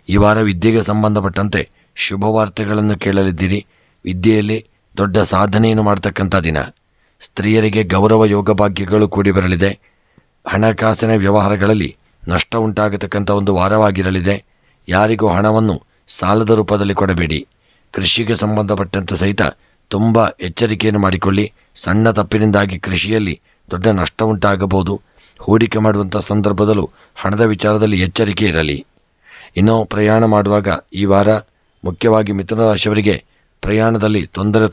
ಈ ವಾರ ವಿದ್ಯೆಗೆ ಸಂಬಂಧಪಟ್ಟಂತೆ ಶುಭ ವಾರ್ತೆಗಳನ್ನು ಕೇಳಲಿದ್ದೀರಿ. ವಿದ್ಯೆಯಲ್ಲಿ ದೊಡ್ಡ ಸಾಧನೆಯನ್ನು ಮಾಡ್ತಕ್ಕಂಥ ದಿನ. ಸ್ತ್ರೀಯರಿಗೆ ಗೌರವ ಯೋಗ ಭಾಗ್ಯಗಳು ಕೂಡಿ ಬರಲಿದೆ. ಹಣಕಾಸಿನ ವ್ಯವಹಾರಗಳಲ್ಲಿ ನಷ್ಟ ಉಂಟಾಗತಕ್ಕಂಥ ಒಂದು ವಾರವಾಗಿರಲಿದೆ. ಯಾರಿಗೂ ಹಣವನ್ನು ಸಾಲದ ರೂಪದಲ್ಲಿ ಕೊಡಬೇಡಿ. ಕೃಷಿಗೆ ಸಂಬಂಧಪಟ್ಟಂತೆ ಸಹಿತ ತುಂಬ ಎಚ್ಚರಿಕೆಯನ್ನು ಮಾಡಿಕೊಳ್ಳಿ. ಸಣ್ಣ ತಪ್ಪಿನಿಂದಾಗಿ ಕೃಷಿಯಲ್ಲಿ ದೊಡ್ಡ ನಷ್ಟ ಉಂಟಾಗಬಹುದು. ಹೂಡಿಕೆ ಮಾಡುವಂಥ ಸಂದರ್ಭದಲ್ಲೂ ಹಣದ ವಿಚಾರದಲ್ಲಿ ಎಚ್ಚರಿಕೆ ಇರಲಿ. ಇನ್ನು ಪ್ರಯಾಣ ಮಾಡುವಾಗ ಈ ವಾರ ಮುಖ್ಯವಾಗಿ ಮಿಥುನ ರಾಶಿಯವರಿಗೆ ಪ್ರಯಾಣದಲ್ಲಿ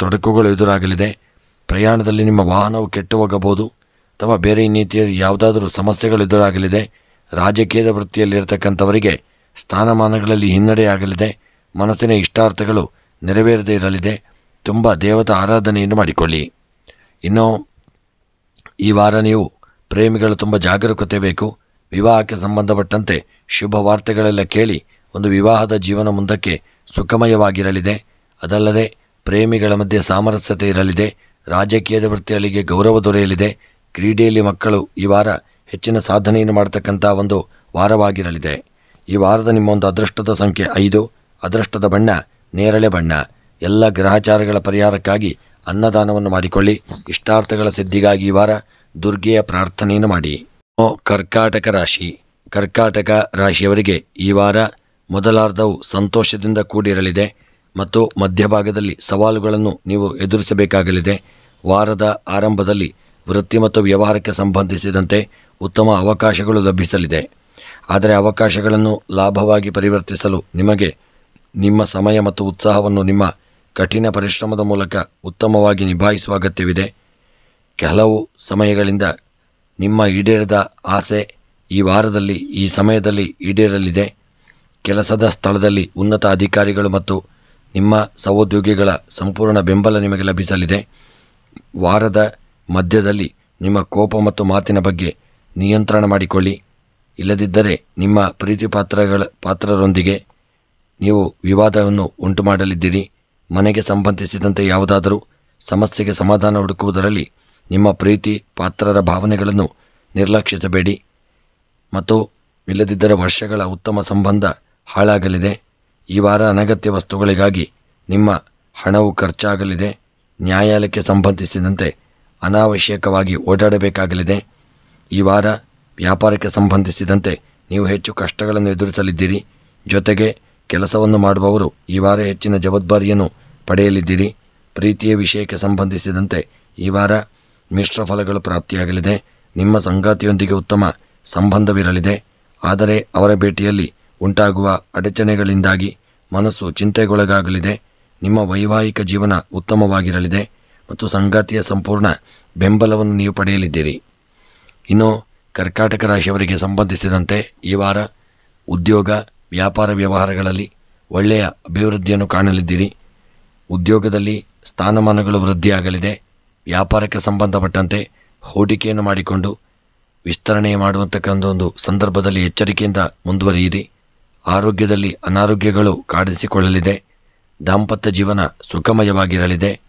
ತೊಡಕುಗಳು ಎದುರಾಗಲಿದೆ. ಪ್ರಯಾಣದಲ್ಲಿ ನಿಮ್ಮ ವಾಹನವು ಕೆಟ್ಟು ಹೋಗಬಹುದು ಅಥವಾ ಬೇರೆ ಇನ್ನಿತರ ಯಾವುದಾದರೂ ಸಮಸ್ಯೆಗಳು ಎದುರಾಗಲಿದೆ. ರಾಜಕೀಯದ ವೃತ್ತಿಯಲ್ಲಿರತಕ್ಕಂಥವರಿಗೆ ಸ್ಥಾನಮಾನಗಳಲ್ಲಿ ಹಿನ್ನಡೆಯಾಗಲಿದೆ. ಮನಸ್ಸಿನ ಇಷ್ಟಾರ್ಥಗಳು ನೆರವೇರದೇ ಇರಲಿದೆ. ತುಂಬ ದೇವತಾ ಆರಾಧನೆಯನ್ನು ಮಾಡಿಕೊಳ್ಳಿ. ಇನ್ನು ಈ ವಾರ ನೀವು ಪ್ರೇಮಿಗಳು ತುಂಬ ಜಾಗರೂಕತೆ ಬೇಕು. ವಿವಾಹಕ್ಕೆ ಸಂಬಂಧಪಟ್ಟಂತೆ ಶುಭ ವಾರ್ತೆಗಳೆಲ್ಲ ಕೇಳಿ ಒಂದು ವಿವಾಹದ ಜೀವನ ಮುಂದಕ್ಕೆ ಸುಖಮಯವಾಗಿರಲಿದೆ. ಅದಲ್ಲದೆ ಪ್ರೇಮಿಗಳ ಮಧ್ಯೆ ಸಾಮರಸ್ಯತೆ ಇರಲಿದೆ. ರಾಜಕೀಯದ ವೃತ್ತಿಗಳಿಗೆ ಗೌರವ ದೊರೆಯಲಿದೆ. ಕ್ರೀಡೆಯಲ್ಲಿ ಮಕ್ಕಳು ಈ ವಾರ ಹೆಚ್ಚಿನ ಸಾಧನೆಯನ್ನು ಮಾಡತಕ್ಕಂಥ ಒಂದು ವಾರವಾಗಿರಲಿದೆ. ಈ ವಾರದ ನಿಮ್ಮ ಒಂದು ಅದೃಷ್ಟದ ಸಂಖ್ಯೆ 5, ಅದೃಷ್ಟದ ಬಣ್ಣ ನೇರಳೆ ಬಣ್ಣ. ಎಲ್ಲ ಗ್ರಹಚಾರಗಳ ಪರಿಹಾರಕ್ಕಾಗಿ ಅನ್ನದಾನವನ್ನು ಮಾಡಿಕೊಳ್ಳಿ. ಇಷ್ಟಾರ್ಥಗಳ ಸಿದ್ಧಿಗಾಗಿ ಈ ವಾರ ದುರ್ಗೆಯ ಪ್ರಾರ್ಥನೆಯನ್ನು ಮಾಡಿ. ಕರ್ಕಾಟಕ ರಾಶಿ. ಕರ್ಕಾಟಕ ರಾಶಿಯವರಿಗೆ ಈ ವಾರ ಮೊದಲಾರ್ಧವು ಸಂತೋಷದಿಂದ ಕೂಡಿರಲಿದೆ ಮತ್ತು ಮಧ್ಯಭಾಗದಲ್ಲಿ ಸವಾಲುಗಳನ್ನು ನೀವು ಎದುರಿಸಬೇಕಾಗಲಿದೆ. ವಾರದ ಆರಂಭದಲ್ಲಿ ವೃತ್ತಿ ಮತ್ತು ವ್ಯವಹಾರಕ್ಕೆ ಸಂಬಂಧಿಸಿದಂತೆ ಉತ್ತಮ ಅವಕಾಶಗಳು ಲಭಿಸಲಿದೆ. ಆದರೆ ಅವಕಾಶಗಳನ್ನು ಲಾಭವಾಗಿ ಪರಿವರ್ತಿಸಲು ನಿಮಗೆ ನಿಮ್ಮ ಸಮಯ ಮತ್ತು ಉತ್ಸಾಹವನ್ನು ನಿಮ್ಮ ಕಠಿಣ ಪರಿಶ್ರಮದ ಮೂಲಕ ಉತ್ತಮವಾಗಿ ನಿಭಾಯಿಸುವ ಅಗತ್ಯವಿದೆ. ಕೆಲವು ಸಮಯಗಳಿಂದ ನಿಮ್ಮ ಈಡೇರದ ಆಸೆ ಈ ವಾರದಲ್ಲಿ ಈ ಸಮಯದಲ್ಲಿ ಈಡೇರಲಿದೆ. ಕೆಲಸದ ಸ್ಥಳದಲ್ಲಿ ಉನ್ನತ ಅಧಿಕಾರಿಗಳು ಮತ್ತು ನಿಮ್ಮ ಸಹೋದ್ಯೋಗಿಗಳ ಸಂಪೂರ್ಣ ಬೆಂಬಲ ನಿಮಗೆ ಲಭಿಸಲಿದೆ. ವಾರದ ಮಧ್ಯದಲ್ಲಿ ನಿಮ್ಮ ಕೋಪ ಮತ್ತು ಮಾತಿನ ಬಗ್ಗೆ ನಿಯಂತ್ರಣ ಮಾಡಿಕೊಳ್ಳಿ. ಇಲ್ಲದಿದ್ದರೆ ನಿಮ್ಮ ಪ್ರೀತಿ ಪಾತ್ರರೊಂದಿಗೆ ನೀವು ವಿವಾದವನ್ನು ಉಂಟು ಮಾಡಲಿದ್ದೀರಿ. ಮನೆಗೆ ಸಂಬಂಧಿಸಿದಂತೆ ಯಾವುದಾದರೂ ಸಮಸ್ಯೆಗೆ ಸಮಾಧಾನ ಹುಡುಕುವುದರಲ್ಲಿ ನಿಮ್ಮ ಪ್ರೀತಿ ಪಾತ್ರರ ಭಾವನೆಗಳನ್ನು ನಿರ್ಲಕ್ಷಿಸಬೇಡಿ. ಮತ್ತು ಇಲ್ಲದಿದ್ದರೆ ವರ್ಷಗಳ ಉತ್ತಮ ಸಂಬಂಧ ಹಾಳಾಗಲಿದೆ. ಈ ವಾರ ಅನಗತ್ಯ ವಸ್ತುಗಳಿಗಾಗಿ ನಿಮ್ಮ ಹಣವು ಖರ್ಚಾಗಲಿದೆ. ನ್ಯಾಯಾಲಯಕ್ಕೆ ಸಂಬಂಧಿಸಿದಂತೆ ಅನಾವಶ್ಯಕವಾಗಿ ಓಡಾಡಬೇಕಾಗಲಿದೆ. ಈ ವಾರ ವ್ಯಾಪಾರಕ್ಕೆ ಸಂಬಂಧಿಸಿದಂತೆ ನೀವು ಹೆಚ್ಚು ಕಷ್ಟಗಳನ್ನು ಎದುರಿಸಲಿದ್ದೀರಿ. ಜೊತೆಗೆ ಕೆಲಸವನ್ನು ಮಾಡುವವರು ಈ ವಾರ ಹೆಚ್ಚಿನ ಜವಾಬ್ದಾರಿಯನ್ನು ಪಡೆಯಲಿದ್ದೀರಿ. ಪ್ರೀತಿಯ ವಿಷಯಕ್ಕೆ ಸಂಬಂಧಿಸಿದಂತೆ ಈ ವಾರ ಮಿಶ್ರ ಫಲಗಳು ಪ್ರಾಪ್ತಿಯಾಗಲಿದೆ. ನಿಮ್ಮ ಸಂಗಾತಿಯೊಂದಿಗೆ ಉತ್ತಮ ಸಂಬಂಧವಿರಲಿದೆ. ಆದರೆ ಅವರ ಭೇಟಿಯಲ್ಲಿ ಉಂಟಾಗುವ ಅಡಚಣೆಗಳಿಂದಾಗಿ ಮನಸ್ಸು ಚಿಂತೆಗೊಳಗಾಗಲಿದೆ. ನಿಮ್ಮ ವೈವಾಹಿಕ ಜೀವನ ಉತ್ತಮವಾಗಿರಲಿದೆ ಮತ್ತು ಸಂಗಾತಿಯ ಸಂಪೂರ್ಣ ಬೆಂಬಲವನ್ನು ನೀವು ಪಡೆಯಲಿದ್ದೀರಿ. ಇನ್ನು ಕರ್ಕಾಟಕ ರಾಶಿಯವರಿಗೆ ಸಂಬಂಧಿಸಿದಂತೆ ಈ ವಾರ ಉದ್ಯೋಗ ವ್ಯಾಪಾರ ವ್ಯವಹಾರಗಳಲ್ಲಿ ಒಳ್ಳೆಯ ಅಭಿವೃದ್ಧಿಯನ್ನು ಕಾಣಲಿದ್ದೀರಿ. ಉದ್ಯೋಗದಲ್ಲಿ ಸ್ಥಾನಮಾನಗಳು ವೃದ್ಧಿಯಾಗಲಿದೆ. ವ್ಯಾಪಾರಕ್ಕೆ ಸಂಬಂಧಪಟ್ಟಂತೆ ಹೂಡಿಕೆಯನ್ನು ಮಾಡಿಕೊಂಡು ವಿಸ್ತರಣೆ ಮಾಡುವಂತಕ್ಕಂಥ ಒಂದು ಸಂದರ್ಭದಲ್ಲಿ ಎಚ್ಚರಿಕೆಯಿಂದ ಮುಂದುವರಿಯಿರಿ. ಆರೋಗ್ಯದಲ್ಲಿ ಅನಾರೋಗ್ಯಗಳು ಕಾಡಿಸಿಕೊಳ್ಳಲಿದೆ. ದಾಂಪತ್ಯ ಜೀವನ ಸುಖಮಯವಾಗಿರಲಿದೆ.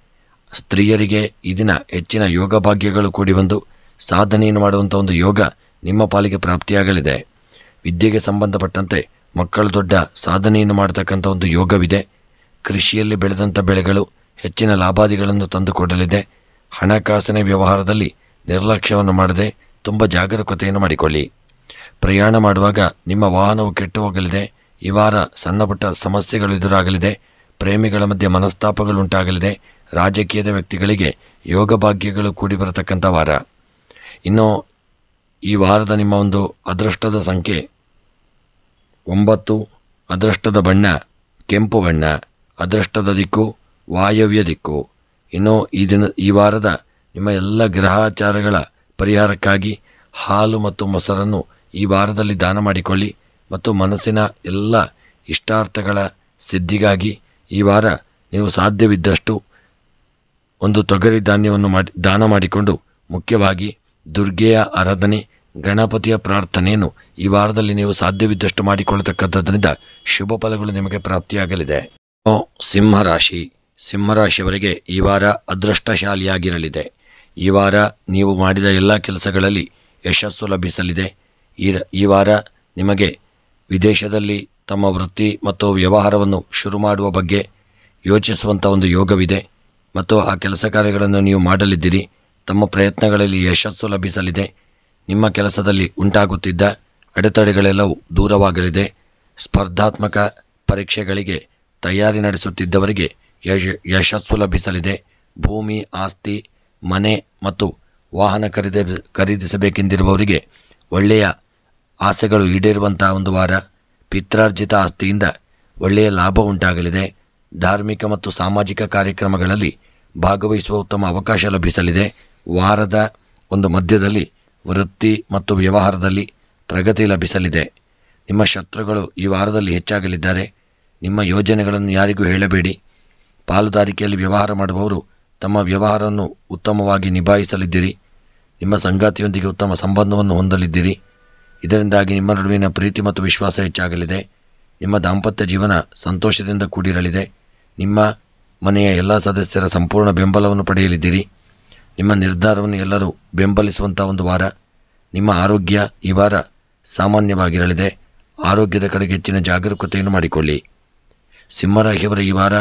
ಸ್ತ್ರೀಯರಿಗೆ ಈ ದಿನ ಹೆಚ್ಚಿನ ಯೋಗ ಭಾಗ್ಯಗಳು ಕೂಡಿ ಬಂದು ಸಾಧನೆಯನ್ನು ಮಾಡುವಂಥ ಒಂದು ಯೋಗ ನಿಮ್ಮ ಪಾಲಿಗೆ ಪ್ರಾಪ್ತಿಯಾಗಲಿದೆ. ವಿದ್ಯೆಗೆ ಸಂಬಂಧಪಟ್ಟಂತೆ ಮಕ್ಕಳು ದೊಡ್ಡ ಸಾಧನೆಯನ್ನು ಮಾಡತಕ್ಕಂಥ ಒಂದು ಯೋಗವಿದೆ. ಕೃಷಿಯಲ್ಲಿ ಬೆಳೆದಂಥ ಬೆಳೆಗಳು ಹೆಚ್ಚಿನ ಲಾಭಾದಿಗಳನ್ನು ತಂದುಕೊಡಲಿದೆ. ಹಣಕಾಸಿನ ವ್ಯವಹಾರದಲ್ಲಿ ನಿರ್ಲಕ್ಷ್ಯವನ್ನು ಮಾಡದೆ ತುಂಬ ಜಾಗರೂಕತೆಯನ್ನು ಮಾಡಿಕೊಳ್ಳಿ. ಪ್ರಯಾಣ ಮಾಡುವಾಗ ನಿಮ್ಮ ವಾಹನವು ಕೆಟ್ಟು ಹೋಗಲಿದೆ. ಈ ವಾರ ಸಣ್ಣ ಪುಟ್ಟ ಸಮಸ್ಯೆಗಳು ಎದುರಾಗಲಿದೆ. ಪ್ರೇಮಿಗಳ ಮಧ್ಯೆ ಮನಸ್ತಾಪಗಳು ಉಂಟಾಗಲಿದೆ. ರಾಜಕೀಯದ ವ್ಯಕ್ತಿಗಳಿಗೆ ಯೋಗ ಭಾಗ್ಯಗಳು ಕೂಡಿ ಬರತಕ್ಕಂಥ ವಾರ. ಇನ್ನು ಈ ವಾರದ ನಿಮ್ಮ ಒಂದು ಅದೃಷ್ಟದ ಸಂಖ್ಯೆ 9, ಅದೃಷ್ಟದ ಬಣ್ಣ ಕೆಂಪು ಬಣ್ಣ, ಅದೃಷ್ಟದ ದಿಕ್ಕು ವಾಯವ್ಯ ದಿಕ್ಕು. ಇನ್ನು ಈ ವಾರದ ನಿಮ್ಮ ಎಲ್ಲ ಗ್ರಹಾಚಾರಗಳ ಪರಿಹಾರಕ್ಕಾಗಿ ಹಾಲು ಮತ್ತು ಮೊಸರನ್ನು ಈ ವಾರದಲ್ಲಿ ದಾನ ಮಾಡಿಕೊಳ್ಳಿ. ಮತ್ತು ಮನಸ್ಸಿನ ಎಲ್ಲ ಇಷ್ಟಾರ್ಥಗಳ ಸಿದ್ಧಿಗಾಗಿ ಈ ವಾರ ನೀವು ಸಾಧ್ಯವಿದ್ದಷ್ಟು ಒಂದು ತೊಗರಿ ಧಾನ್ಯವನ್ನು ದಾನ ಮಾಡಿಕೊಂಡು, ಮುಖ್ಯವಾಗಿ ದುರ್ಗೆಯ ಆರಾಧನೆ, ಗಣಪತಿಯ ಪ್ರಾರ್ಥನೆಯನ್ನು ಈ ವಾರದಲ್ಲಿ ನೀವು ಸಾಧ್ಯವಿದ್ದಷ್ಟು ಮಾಡಿಕೊಳ್ಳತಕ್ಕಂಥದ್ರಿಂದ ಶುಭ ಫಲಗಳು ನಿಮಗೆ ಪ್ರಾಪ್ತಿಯಾಗಲಿದೆ. ಸಿಂಹರಾಶಿಯವರಿಗೆ ಈ ವಾರ ಅದೃಷ್ಟಶಾಲಿಯಾಗಿರಲಿದೆ. ಈ ವಾರ ನೀವು ಮಾಡಿದ ಎಲ್ಲ ಕೆಲಸಗಳಲ್ಲಿ ಯಶಸ್ಸು ಲಭಿಸಲಿದೆ. ಈ ವಾರ ನಿಮಗೆ ವಿದೇಶದಲ್ಲಿ ತಮ್ಮ ವೃತ್ತಿ ಮತ್ತು ವ್ಯವಹಾರವನ್ನು ಶುರು ಮಾಡುವ ಬಗ್ಗೆ ಯೋಚಿಸುವಂಥ ಒಂದು ಯೋಗವಿದೆ ಮತ್ತು ಆ ಕೆಲಸ ಕಾರ್ಯಗಳನ್ನು ನೀವು ಮಾಡಲಿದ್ದೀರಿ. ತಮ್ಮ ಪ್ರಯತ್ನಗಳಲ್ಲಿ ಯಶಸ್ಸು ಲಭಿಸಲಿದೆ. ನಿಮ್ಮ ಕೆಲಸದಲ್ಲಿ ಉಂಟಾಗುತ್ತಿದ್ದ ಅಡೆತಡೆಗಳೆಲ್ಲವೂ ದೂರವಾಗಲಿದೆ. ಸ್ಪರ್ಧಾತ್ಮಕ ಪರೀಕ್ಷೆಗಳಿಗೆ ತಯಾರಿ ನಡೆಸುತ್ತಿದ್ದವರಿಗೆ ಯಶಸ್ಸು ಲಭಿಸಲಿದೆ. ಭೂಮಿ, ಆಸ್ತಿ, ಮನೆ ಮತ್ತು ವಾಹನ ಖರೀದಿಸಬೇಕೆಂದಿರುವವರಿಗೆ ಒಳ್ಳೆಯ ಆಸೆಗಳು ಈಡೇರುವಂಥ ಒಂದು ವಾರ. ಪಿತ್ರಾರ್ಜಿತ ಆಸ್ತಿಯಿಂದ ಒಳ್ಳೆಯ ಲಾಭ ಉಂಟಾಗಲಿದೆ. ಧಾರ್ಮಿಕ ಮತ್ತು ಸಾಮಾಜಿಕ ಕಾರ್ಯಕ್ರಮಗಳಲ್ಲಿ ಭಾಗವಹಿಸುವ ಉತ್ತಮ ಅವಕಾಶ ಲಭಿಸಲಿದೆ. ವಾರದ ಒಂದು ಮಧ್ಯದಲ್ಲಿ ವೃತ್ತಿ ಮತ್ತು ವ್ಯವಹಾರದಲ್ಲಿ ಪ್ರಗತಿ ಲಭಿಸಲಿದೆ. ನಿಮ್ಮ ಶತ್ರುಗಳು ಈ ವಾರದಲ್ಲಿ ಹೆಚ್ಚಾಗಲಿದ್ದಾರೆ. ನಿಮ್ಮ ಯೋಜನೆಗಳನ್ನು ಯಾರಿಗೂ ಹೇಳಬೇಡಿ. ಪಾಲುದಾರಿಕೆಯಲ್ಲಿ ವ್ಯವಹಾರ ಮಾಡುವವರು ತಮ್ಮ ವ್ಯವಹಾರವನ್ನು ಉತ್ತಮವಾಗಿ ನಿಭಾಯಿಸಲಿದ್ದೀರಿ. ನಿಮ್ಮ ಸಂಗಾತಿಯೊಂದಿಗೆ ಉತ್ತಮ ಸಂಬಂಧವನ್ನು ಹೊಂದಲಿದ್ದೀರಿ. ಇದರಿಂದಾಗಿ ನಿಮ್ಮ ನಡುವಿನ ಪ್ರೀತಿ ಮತ್ತು ವಿಶ್ವಾಸ ಹೆಚ್ಚಾಗಲಿದೆ. ನಿಮ್ಮ ದಾಂಪತ್ಯ ಜೀವನ ಸಂತೋಷದಿಂದ ಕೂಡಿರಲಿದೆ. ನಿಮ್ಮ ಮನೆಯ ಎಲ್ಲ ಸದಸ್ಯರ ಸಂಪೂರ್ಣ ಬೆಂಬಲವನ್ನು ಪಡೆಯಲಿದ್ದೀರಿ. ನಿಮ್ಮ ನಿರ್ಧಾರವನ್ನು ಎಲ್ಲರೂ ಬೆಂಬಲಿಸುವಂಥ ಒಂದು ವಾರ. ನಿಮ್ಮ ಆರೋಗ್ಯ ಈ ವಾರ ಸಾಮಾನ್ಯವಾಗಿರಲಿದೆ. ಆರೋಗ್ಯದ ಕಡೆಗೆ ಹೆಚ್ಚಿನ ಜಾಗರೂಕತೆಯನ್ನು ಮಾಡಿಕೊಳ್ಳಿ. ಸಿಂಹರಾಶಿಯವರ ಈ ವಾರ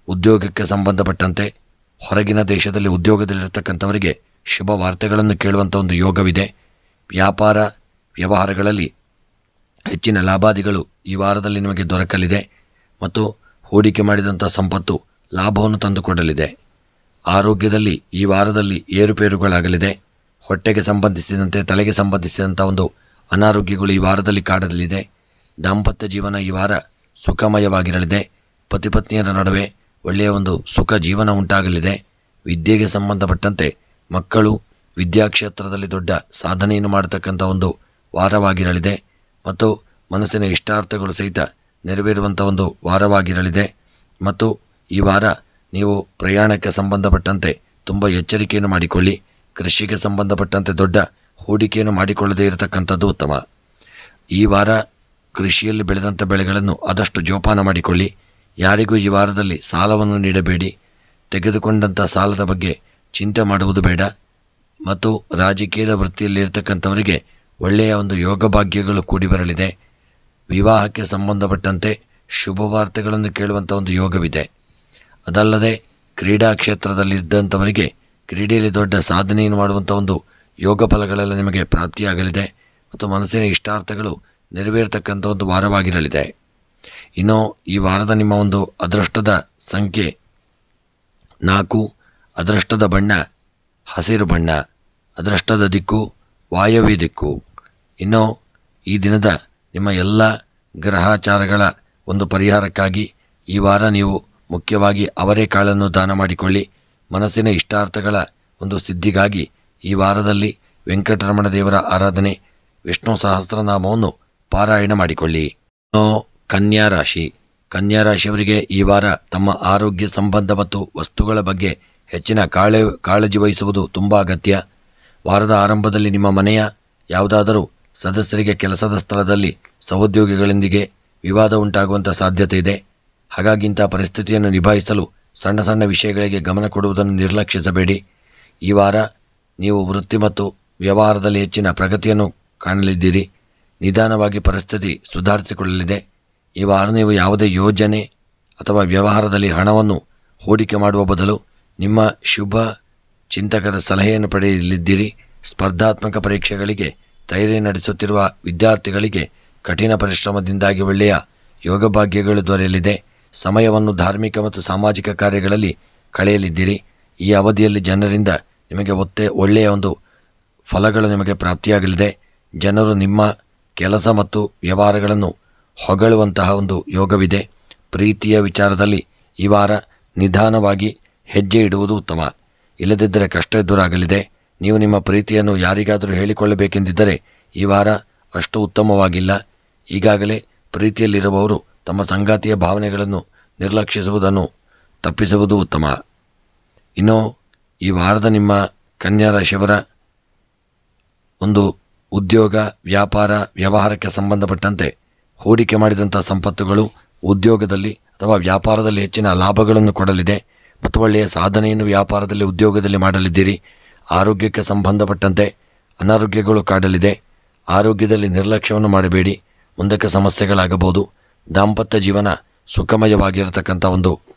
ಉದ್ಯೋಗಕ್ಕೆ ಸಂಬಂಧಪಟ್ಟಂತೆ ಹೊರಗಿನ ದೇಶದಲ್ಲಿ ಉದ್ಯೋಗದಲ್ಲಿರತಕ್ಕಂಥವರಿಗೆ ಶುಭ ವಾರ್ತೆಗಳನ್ನು ಕೇಳುವಂಥ ಒಂದು ಯೋಗವಿದೆ. ವ್ಯಾಪಾರ ವ್ಯವಹಾರಗಳಲ್ಲಿ ಹೆಚ್ಚಿನ ಲಾಭಾದಿಗಳು ಈ ವಾರದಲ್ಲಿ ನಿಮಗೆ ದೊರಕಲಿದೆ ಮತ್ತು ಹೂಡಿಕೆ ಮಾಡಿದಂಥ ಸಂಪತ್ತು ಲಾಭವನ್ನು ತಂದುಕೊಡಲಿದೆ. ಆರೋಗ್ಯದಲ್ಲಿ ಈ ವಾರದಲ್ಲಿ ಏರುಪೇರುಗಳಾಗಲಿದೆ. ಹೊಟ್ಟೆಗೆ ಸಂಬಂಧಿಸಿದಂತೆ ತಲೆಗೆ ಸಂಬಂಧಿಸಿದಂಥ ಒಂದು ಅನಾರೋಗ್ಯಗಳು ಈ ವಾರದಲ್ಲಿ ಕಾಡಲಿದೆ. ದಾಂಪತ್ಯ ಜೀವನ ಈ ವಾರ ಸುಖಮಯವಾಗಿರಲಿದೆ. ಪತಿ ಪತ್ನಿಯರ ನಡುವೆ ಒಳ್ಳೆಯ ಒಂದು ಸುಖ ಜೀವನ ಉಂಟಾಗಲಿದೆ. ವಿದ್ಯೆಗೆ ಸಂಬಂಧಪಟ್ಟಂತೆ ಮಕ್ಕಳು ವಿದ್ಯಾಕ್ಷೇತ್ರದಲ್ಲಿ ದೊಡ್ಡ ಸಾಧನೆಯನ್ನು ಮಾಡತಕ್ಕಂಥ ಒಂದು ವಾರವಾಗಿರಲಿದೆ ಮತ್ತು ಮನಸ್ಸಿನ ಇಷ್ಟಾರ್ಥಗಳು ಸಹಿತ ನೆರವೇರುವಂಥ ಒಂದು ವಾರವಾಗಿರಲಿದೆ. ಮತ್ತು ಈ ವಾರ ನೀವು ಪ್ರಯಾಣಕ್ಕೆ ಸಂಬಂಧಪಟ್ಟಂತೆ ತುಂಬ ಎಚ್ಚರಿಕೆಯನ್ನು ಮಾಡಿಕೊಳ್ಳಿ. ಕೃಷಿಗೆ ಸಂಬಂಧಪಟ್ಟಂತೆ ದೊಡ್ಡ ಹೂಡಿಕೆಯನ್ನು ಮಾಡಿಕೊಳ್ಳದೇ ಇರತಕ್ಕಂಥದ್ದು ಉತ್ತಮ. ಈ ವಾರ ಕೃಷಿಯಲ್ಲಿ ಬೆಳೆದಂಥ ಬೆಳೆಗಳನ್ನು ಆದಷ್ಟು ಜೋಪಾನ ಮಾಡಿಕೊಳ್ಳಿ. ಯಾರಿಗೂ ಈ ವಾರದಲ್ಲಿ ಸಾಲವನ್ನು ನೀಡಬೇಡಿ. ತೆಗೆದುಕೊಂಡಂಥ ಸಾಲದ ಬಗ್ಗೆ ಚಿಂತೆ ಮಾಡುವುದು ಬೇಡ. ಮತ್ತು ರಾಜಕೀಯದ ವೃತ್ತಿಯಲ್ಲಿ ಇರತಕ್ಕಂಥವರಿಗೆ ಒಳ್ಳೆಯ ಒಂದು ಯೋಗ ಭಾಗ್ಯಗಳು ಕೂಡಿ ಬರಲಿದೆ. ವಿವಾಹಕ್ಕೆ ಸಂಬಂಧಪಟ್ಟಂತೆ ಶುಭ ವಾರ್ತೆಗಳನ್ನು ಕೇಳುವಂಥ ಒಂದು ಯೋಗವಿದೆ. ಅದಲ್ಲದೆ ಕ್ರೀಡಾ ಕ್ಷೇತ್ರದಲ್ಲಿದ್ದಂಥವರಿಗೆ ಕ್ರೀಡೆಯಲ್ಲಿ ದೊಡ್ಡ ಸಾಧನೆಯನ್ನು ಮಾಡುವಂಥ ಒಂದು ಯೋಗ ಫಲಗಳೆಲ್ಲ ನಿಮಗೆ ಪ್ರಾಪ್ತಿಯಾಗಲಿದೆ ಮತ್ತು ಮನಸ್ಸಿನ ಇಷ್ಟಾರ್ಥಗಳು ನೆರವೇರ್ತಕ್ಕಂಥ ಒಂದು ವಾರವಾಗಿರಲಿದೆ. ಇನ್ನು ಈ ವಾರದ ನಿಮ್ಮ ಒಂದು ಅದೃಷ್ಟದ ಸಂಖ್ಯೆ 4, ಅದೃಷ್ಟದ ಬಣ್ಣ ಹಸಿರು ಬಣ್ಣ, ಅದೃಷ್ಟದ ದಿಕ್ಕು ವಾಯವ್ಯ ದಿಕ್ಕು. ಇನ್ನು ಈ ದಿನದ ನಿಮ್ಮ ಎಲ್ಲ ಗ್ರಹಾಚಾರಗಳ ಒಂದು ಪರಿಹಾರಕ್ಕಾಗಿ ಈ ವಾರ ನೀವು ಮುಖ್ಯವಾಗಿ ಅವರೆಕಾಳನ್ನು ದಾನ ಮಾಡಿಕೊಳ್ಳಿ. ಮನಸ್ಸಿನ ಇಷ್ಟಾರ್ಥಗಳ ಒಂದು ಸಿದ್ಧಿಗಾಗಿ ಈ ವಾರದಲ್ಲಿ ವೆಂಕಟರಮಣ ದೇವರ ಆರಾಧನೆ, ವಿಷ್ಣು ಸಹಸ್ರನಾಮವನ್ನು ಪಾರಾಯಣ ಮಾಡಿಕೊಳ್ಳಿ. ಕನ್ಯಾ ರಾಶಿ. ಕನ್ಯಾ ರಾಶಿಯವರಿಗೆ ಈ ವಾರ ತಮ್ಮ ಆರೋಗ್ಯ ಸಂಬಂಧ ಮತ್ತು ವಸ್ತುಗಳ ಬಗ್ಗೆ ಹೆಚ್ಚಿನ ಕಾಳಜಿ ವಹಿಸುವುದು ತುಂಬ ಅಗತ್ಯ. ವಾರದ ಆರಂಭದಲ್ಲಿ ನಿಮ್ಮ ಮನೆಯ ಯಾವುದಾದರೂ ಸದಸ್ಯರಿಗೆ ಕೆಲಸದ ಸ್ಥಳದಲ್ಲಿ ಸಹೋದ್ಯೋಗಿಗಳೊಂದಿಗೆ ವಿವಾದ ಉಂಟಾಗುವಂಥ ಸಾಧ್ಯತೆ ಇದೆ. ಹಾಗಾಗಿ ಇಂಥ ಪರಿಸ್ಥಿತಿಯನ್ನು ನಿಭಾಯಿಸಲು ಸಣ್ಣ ಸಣ್ಣ ವಿಷಯಗಳಿಗೆ ಗಮನ ಕೊಡುವುದನ್ನು ನಿರ್ಲಕ್ಷಿಸಬೇಡಿ. ಈ ವಾರ ನೀವು ವೃತ್ತಿ ಮತ್ತು ವ್ಯವಹಾರದಲ್ಲಿ ಹೆಚ್ಚಿನ ಪ್ರಗತಿಯನ್ನು ಕಾಣಲಿದ್ದೀರಿ. ನಿಧಾನವಾಗಿ ಪರಿಸ್ಥಿತಿ ಸುಧಾರಿಸಿಕೊಳ್ಳಲಿದೆ. ಈ ವಾರ ನೀವು ಯಾವುದೇ ಯೋಜನೆ ಅಥವಾ ವ್ಯವಹಾರದಲ್ಲಿ ಹಣವನ್ನು ಹೂಡಿಕೆ ಮಾಡುವ ಬದಲು ನಿಮ್ಮ ಶುಭ ಚಿಂತಕರ ಸಲಹೆಯನ್ನು ಪಡೆಯಲಿದ್ದೀರಿ. ಸ್ಪರ್ಧಾತ್ಮಕ ಪರೀಕ್ಷೆಗಳಿಗೆ ತಯಾರಿ ನಡೆಸುತ್ತಿರುವ ವಿದ್ಯಾರ್ಥಿಗಳಿಗೆ ಕಠಿಣ ಪರಿಶ್ರಮದಿಂದಾಗಿ ಒಳ್ಳೆಯ ಯೋಗ ಭಾಗ್ಯಗಳು ದೊರೆಯಲಿದೆ. ಸಮಯವನ್ನು ಧಾರ್ಮಿಕ ಮತ್ತು ಸಾಮಾಜಿಕ ಕಾರ್ಯಗಳಲ್ಲಿ ಕಳೆಯಲಿದ್ದೀರಿ. ಈ ಅವಧಿಯಲ್ಲಿ ಜನರಿಂದ ನಿಮಗೆ ಒಳ್ಳೆಯ ಒಂದು ಫಲಗಳು ನಿಮಗೆ ಪ್ರಾಪ್ತಿಯಾಗಲಿದೆ. ಜನರು ನಿಮ್ಮ ಕೆಲಸ ಮತ್ತು ವ್ಯವಹಾರಗಳನ್ನು ಹೊಗಳುವಂತಹ ಒಂದು ಯೋಗವಿದೆ. ಪ್ರೀತಿಯ ವಿಚಾರದಲ್ಲಿ ಈ ವಾರ ನಿಧಾನವಾಗಿ ಹೆಜ್ಜೆ ಇಡುವುದು ಉತ್ತಮ. ಇಲ್ಲದಿದ್ದರೆ ಕಷ್ಟ ಎದುರಾಗಲಿದೆ. ನೀವು ನಿಮ್ಮ ಪ್ರೀತಿಯನ್ನು ಯಾರಿಗಾದರೂ ಹೇಳಿಕೊಳ್ಳಬೇಕೆಂದಿದ್ದರೆ ಈ ವಾರ ಅಷ್ಟು ಉತ್ತಮವಾಗಿಲ್ಲ. ಈಗಾಗಲೇ ಪ್ರೀತಿಯಲ್ಲಿರುವವರು ತಮ್ಮ ಸಂಗಾತಿಯ ಭಾವನೆಗಳನ್ನು ನಿರ್ಲಕ್ಷಿಸುವುದನ್ನು ತಪ್ಪಿಸುವುದು ಉತ್ತಮ. ಇನ್ನು ಈ ವಾರದ ನಿಮ್ಮ ಕನ್ಯಾ ರಾಶಿಯವರ ಒಂದು ಉದ್ಯೋಗ, ವ್ಯಾಪಾರ, ವ್ಯವಹಾರಕ್ಕೆ ಸಂಬಂಧಪಟ್ಟಂತೆ ಹೂಡಿಕೆ ಮಾಡಿದಂಥ ಸಂಪತ್ತುಗಳು ಉದ್ಯೋಗದಲ್ಲಿ ಅಥವಾ ವ್ಯಾಪಾರದಲ್ಲಿ ಹೆಚ್ಚಿನ ಲಾಭಗಳನ್ನು ಕೊಡಲಿದೆ ಮತ್ತು ಒಳ್ಳೆಯ ಸಾಧನೆಯನ್ನು ವ್ಯಾಪಾರದಲ್ಲಿ ಉದ್ಯೋಗದಲ್ಲಿ ಮಾಡಲಿದ್ದೀರಿ. ಆರೋಗ್ಯಕ್ಕೆ ಸಂಬಂಧಪಟ್ಟಂತೆ ಅನಾರೋಗ್ಯಗಳು ಕಾಡಲಿದೆ. ಆರೋಗ್ಯದಲ್ಲಿ ನಿರ್ಲಕ್ಷ್ಯವನ್ನು ಮಾಡಬೇಡಿ, ಮುಂದಕ್ಕೆ ಸಮಸ್ಯೆಗಳಾಗಬಹುದು. ದಾಂಪತ್ಯ ಜೀವನ ಸುಖಮಯವಾಗಿರತಕ್ಕಂಥ ಒಂದು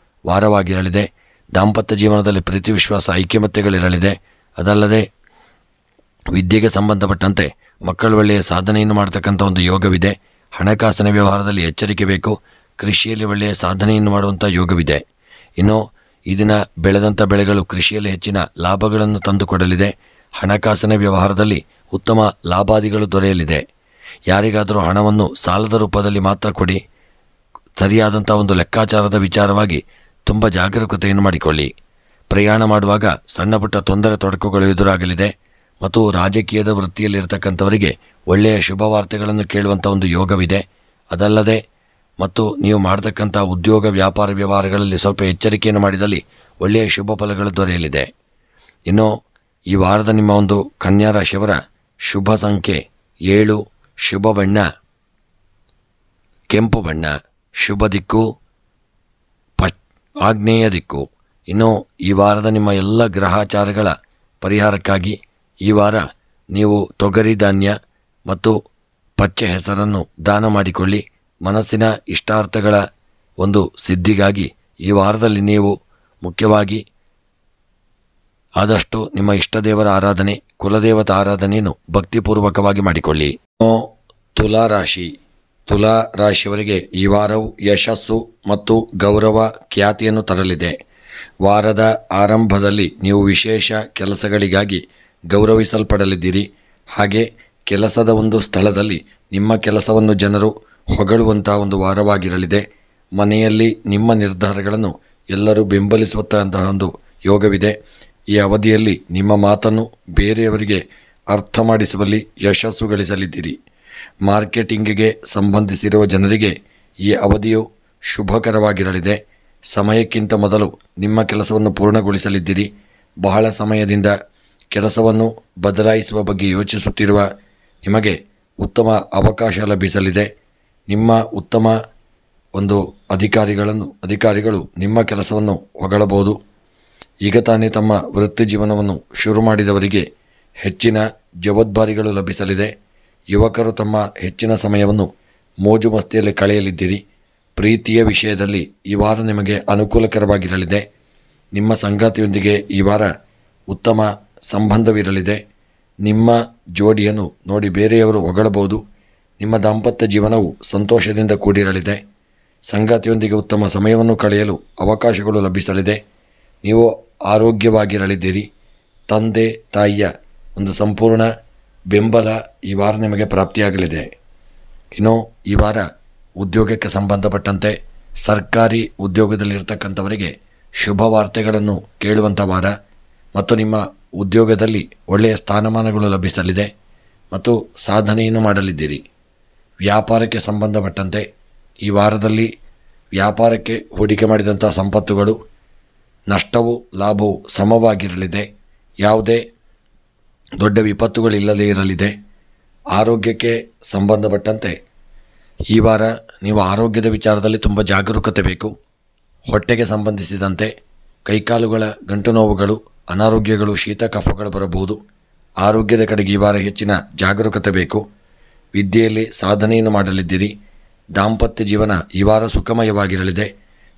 ವಾರವಾಗಿರಲಿದೆ. ದಾಂಪತ್ಯ ಜೀವನದಲ್ಲಿ ಪ್ರೀತಿ, ವಿಶ್ವಾಸ, ಐಕ್ಯಮತ್ಯಗಳಿರಲಿದೆ. ಅದಲ್ಲದೆ ವಿದ್ಯೆಗೆ ಸಂಬಂಧಪಟ್ಟಂತೆ ಮಕ್ಕಳು ಒಳ್ಳೆಯ ಸಾಧನೆಯನ್ನು ಮಾಡತಕ್ಕಂಥ ಒಂದು ಯೋಗವಿದೆ. ಹಣಕಾಸಿನ ವ್ಯವಹಾರದಲ್ಲಿ ಎಚ್ಚರಿಕೆ ಬೇಕು. ಕೃಷಿಯಲ್ಲಿ ಒಳ್ಳೆಯ ಸಾಧನೆಯನ್ನು ಮಾಡುವಂಥ ಯೋಗವಿದೆ. ಇನ್ನು ಈ ದಿನ ಬೆಳೆದಂಥ ಬೆಳೆಗಳು ಕೃಷಿಯಲ್ಲಿ ಹೆಚ್ಚಿನ ಲಾಭಗಳನ್ನು ತಂದುಕೊಡಲಿದೆ. ಹಣಕಾಸಿನ ವ್ಯವಹಾರದಲ್ಲಿ ಉತ್ತಮ ಲಾಭಾದಿಗಳು ದೊರೆಯಲಿದೆ. ಯಾರಿಗಾದರೂ ಹಣವನ್ನು ಸಾಲದ ರೂಪದಲ್ಲಿ ಮಾತ್ರ ಕೊಡಿ. ಸರಿಯಾದಂಥ ಒಂದು ಲೆಕ್ಕಾಚಾರದ ವಿಚಾರವಾಗಿ ತುಂಬ ಜಾಗರೂಕತೆಯನ್ನು ಮಾಡಿಕೊಳ್ಳಿ. ಪ್ರಯಾಣ ಮಾಡುವಾಗ ಸಣ್ಣ ಪುಟ್ಟ ತೊಡಕುಗಳು ಎದುರಾಗಲಿದೆ ಮತ್ತು ರಾಜಕೀಯದ ವೃತ್ತಿಯಲ್ಲಿರ್ತಕ್ಕಂಥವರಿಗೆ ಒಳ್ಳೆಯ ಶುಭ ವಾರ್ತೆಗಳನ್ನು ಕೇಳುವಂಥ ಒಂದು ಯೋಗವಿದೆ. ಅದಲ್ಲದೆ ಮತ್ತು ನೀವು ಮಾಡತಕ್ಕಂಥ ಉದ್ಯೋಗ, ವ್ಯಾಪಾರ, ವ್ಯವಹಾರಗಳಲ್ಲಿ ಸ್ವಲ್ಪ ಎಚ್ಚರಿಕೆಯನ್ನು ಮಾಡಿದಲ್ಲಿ ಒಳ್ಳೆಯ ಶುಭ ಫಲಗಳು ದೊರೆಯಲಿದೆ. ಇನ್ನು ಈ ವಾರದ ನಿಮ್ಮ ಒಂದು ಕನ್ಯಾ ರಾಶಿಯವರ ಶುಭ ಸಂಖ್ಯೆ 7, ಶುಭ ಬಣ್ಣ ಕೆಂಪು ಬಣ್ಣ, ಶುಭ ದಿಕ್ಕು ಆಗ್ನೇಯ ದಿಕ್ಕು. ಇನ್ನು ಈ ವಾರದ ನಿಮ್ಮ ಎಲ್ಲ ಗ್ರಹಾಚಾರಗಳ ಪರಿಹಾರಕ್ಕಾಗಿ ಈ ವಾರ ನೀವು ತೊಗರಿ ಧಾನ್ಯ ಮತ್ತು ಪಚ್ಚೆ ಹೆಸರನ್ನು ದಾನ ಮಾಡಿಕೊಳ್ಳಿ. ಮನಸ್ಸಿನ ಇಷ್ಟಾರ್ಥಗಳ ಒಂದು ಸಿದ್ಧಿಗಾಗಿ ಈ ವಾರದಲ್ಲಿ ನೀವು ಮುಖ್ಯವಾಗಿ ಆದಷ್ಟು ನಿಮ್ಮ ಇಷ್ಟದೇವರ ಆರಾಧನೆ, ಕುಲದೇವತಾ ಆರಾಧನೆಯನ್ನು ಭಕ್ತಿಪೂರ್ವಕವಾಗಿ ಮಾಡಿಕೊಳ್ಳಿ. ತುಲಾ ರಾಶಿ. ತುಲಾ ರಾಶಿಯವರಿಗೆ ಈ ವಾರವು ಯಶಸ್ಸು ಮತ್ತು ಗೌರವ, ಖ್ಯಾತಿಯನ್ನು ತರಲಿದೆ. ವಾರದ ಆರಂಭದಲ್ಲಿ ನೀವು ವಿಶೇಷ ಕೆಲಸಗಳಿಗಾಗಿ ಗೌರವಿಸಲ್ಪಡಲಿದ್ದೀರಿ. ಹಾಗೆ ಕೆಲಸದ ಒಂದು ಸ್ಥಳದಲ್ಲಿ ನಿಮ್ಮ ಕೆಲಸವನ್ನು ಜನರು ಹೊಗಳುವಂತಹ ಒಂದು ವಾರವಾಗಿರಲಿದೆ. ಮನೆಯಲ್ಲಿ ನಿಮ್ಮ ನಿರ್ಧಾರಗಳನ್ನು ಎಲ್ಲರೂ ಬೆಂಬಲಿಸುವಂತಹ ಒಂದು ಯೋಗವಿದೆ. ಈ ಅವಧಿಯಲ್ಲಿ ನಿಮ್ಮ ಮಾತನ್ನು ಬೇರೆಯವರಿಗೆ ಅರ್ಥ ಮಾಡಿಸುವಲ್ಲಿ ಯಶಸ್ಸು ಗಳಿಸಲಿದ್ದೀರಿ. ಮಾರ್ಕೆಟಿಂಗಿಗೆ ಸಂಬಂಧಿಸಿರುವ ಜನರಿಗೆ ಈ ಅವಧಿಯು ಶುಭಕರವಾಗಿರಲಿದೆ. ಸಮಯಕ್ಕಿಂತ ಮೊದಲು ನಿಮ್ಮ ಕೆಲಸವನ್ನು ಪೂರ್ಣಗೊಳಿಸಲಿದ್ದೀರಿ. ಬಹಳ ಸಮಯದಿಂದ ಕೆಲಸವನ್ನು ಬದಲಾಯಿಸುವ ಬಗ್ಗೆ ಯೋಚಿಸುತ್ತಿರುವ ನಿಮಗೆ ಉತ್ತಮ ಅವಕಾಶ ಲಭಿಸಲಿದೆ. ನಿಮ್ಮ ಉತ್ತಮ ಒಂದು ಅಧಿಕಾರಿಗಳು ನಿಮ್ಮ ಕೆಲಸವನ್ನು ಹೊಗಳಬಹುದು. ಈಗ ತಾನೇ ತಮ್ಮ ವೃತ್ತಿ ಜೀವನವನ್ನು ಶುರು ಮಾಡಿದವರಿಗೆ ಹೆಚ್ಚಿನ ಜವಾಬ್ದಾರಿಗಳು ಲಭಿಸಲಿದೆ. ಯುವಕರು ತಮ್ಮ ಹೆಚ್ಚಿನ ಸಮಯವನ್ನು ಮೋಜು ಮಸ್ತಿಯಲ್ಲಿ ಕಳೆಯಲಿದ್ದೀರಿ. ಪ್ರೀತಿಯ ವಿಷಯದಲ್ಲಿ ಈ ವಾರ ನಿಮಗೆ ಅನುಕೂಲಕರವಾಗಿರಲಿದೆ. ನಿಮ್ಮ ಸಂಗಾತಿಯೊಂದಿಗೆ ಈ ವಾರ ಉತ್ತಮ ಸಂಬಂಧವಿರಲಿದೆ. ನಿಮ್ಮ ಜೋಡಿಯನ್ನು ನೋಡಿ ಬೇರೆಯವರು ಹೊಗಳಬಹುದು. ನಿಮ್ಮ ದಾಂಪತ್ಯ ಜೀವನವು ಸಂತೋಷದಿಂದ ಕೂಡಿರಲಿದೆ. ಸಂಗಾತಿಯೊಂದಿಗೆ ಉತ್ತಮ ಸಮಯವನ್ನು ಕಳೆಯಲು ಅವಕಾಶಗಳು ಲಭಿಸಲಿದೆ. ನೀವು ಆರೋಗ್ಯವಾಗಿರಲಿದ್ದೀರಿ. ತಂದೆ ತಾಯಿಯ ಒಂದು ಸಂಪೂರ್ಣ ಬೆಂಬಲ ಈ ವಾರ ನಿಮಗೆ ಪ್ರಾಪ್ತಿಯಾಗಲಿದೆ. ಇನ್ನು ಈ ವಾರ ಉದ್ಯೋಗಕ್ಕೆ ಸಂಬಂಧಪಟ್ಟಂತೆ ಸರ್ಕಾರಿ ಉದ್ಯೋಗದಲ್ಲಿರ್ತಕ್ಕಂಥವರಿಗೆ ಶುಭ ವಾರ್ತೆಗಳನ್ನು ಕೇಳುವಂಥ ವಾರ ಮತ್ತು ನಿಮ್ಮ ಉದ್ಯೋಗದಲ್ಲಿ ಒಳ್ಳೆಯ ಸ್ಥಾನಮಾನಗಳು ಲಭಿಸಲಿದೆ ಮತ್ತು ಸಾಧನೆಯನ್ನು ಮಾಡಲಿದ್ದೀರಿ. ವ್ಯಾಪಾರಕ್ಕೆ ಸಂಬಂಧಪಟ್ಟಂತೆ ಈ ವಾರದಲ್ಲಿ ವ್ಯಾಪಾರಕ್ಕೆ ಹೂಡಿಕೆ ಮಾಡಿದಂಥ ಸಂಪತ್ತುಗಳು ನಷ್ಟವೂ ಲಾಭವೂ ಸಮವಾಗಿರಲಿದೆ. ಯಾವುದೇ ದೊಡ್ಡ ವಿಪತ್ತುಗಳಿಲ್ಲದೇ ಇರಲಿದೆ. ಆರೋಗ್ಯಕ್ಕೆ ಸಂಬಂಧಪಟ್ಟಂತೆ ಈ ವಾರ ನೀವು ಆರೋಗ್ಯದ ವಿಚಾರದಲ್ಲಿ ತುಂಬ ಜಾಗರೂಕತೆ ಬೇಕು. ಹೊಟ್ಟೆಗೆ ಸಂಬಂಧಿಸಿದಂತೆ ಕೈಕಾಲುಗಳ ಗಂಟು ನೋವುಗಳು, ಅನಾರೋಗ್ಯಗಳು, ಶೀತ ಕಫಗಳು ಬರಬಹುದು. ಆರೋಗ್ಯದ ಕಡೆಗೆ ಈ ವಾರ ಹೆಚ್ಚಿನ ಜಾಗರೂಕತೆ ಬೇಕು. ವಿದ್ಯೆಯಲ್ಲಿ ಸಾಧನೆಯನ್ನು ಮಾಡಲಿದ್ದೀರಿ. ದಾಂಪತ್ಯ ಜೀವನ ಈ ವಾರ ಸುಖಮಯವಾಗಿರಲಿದೆ.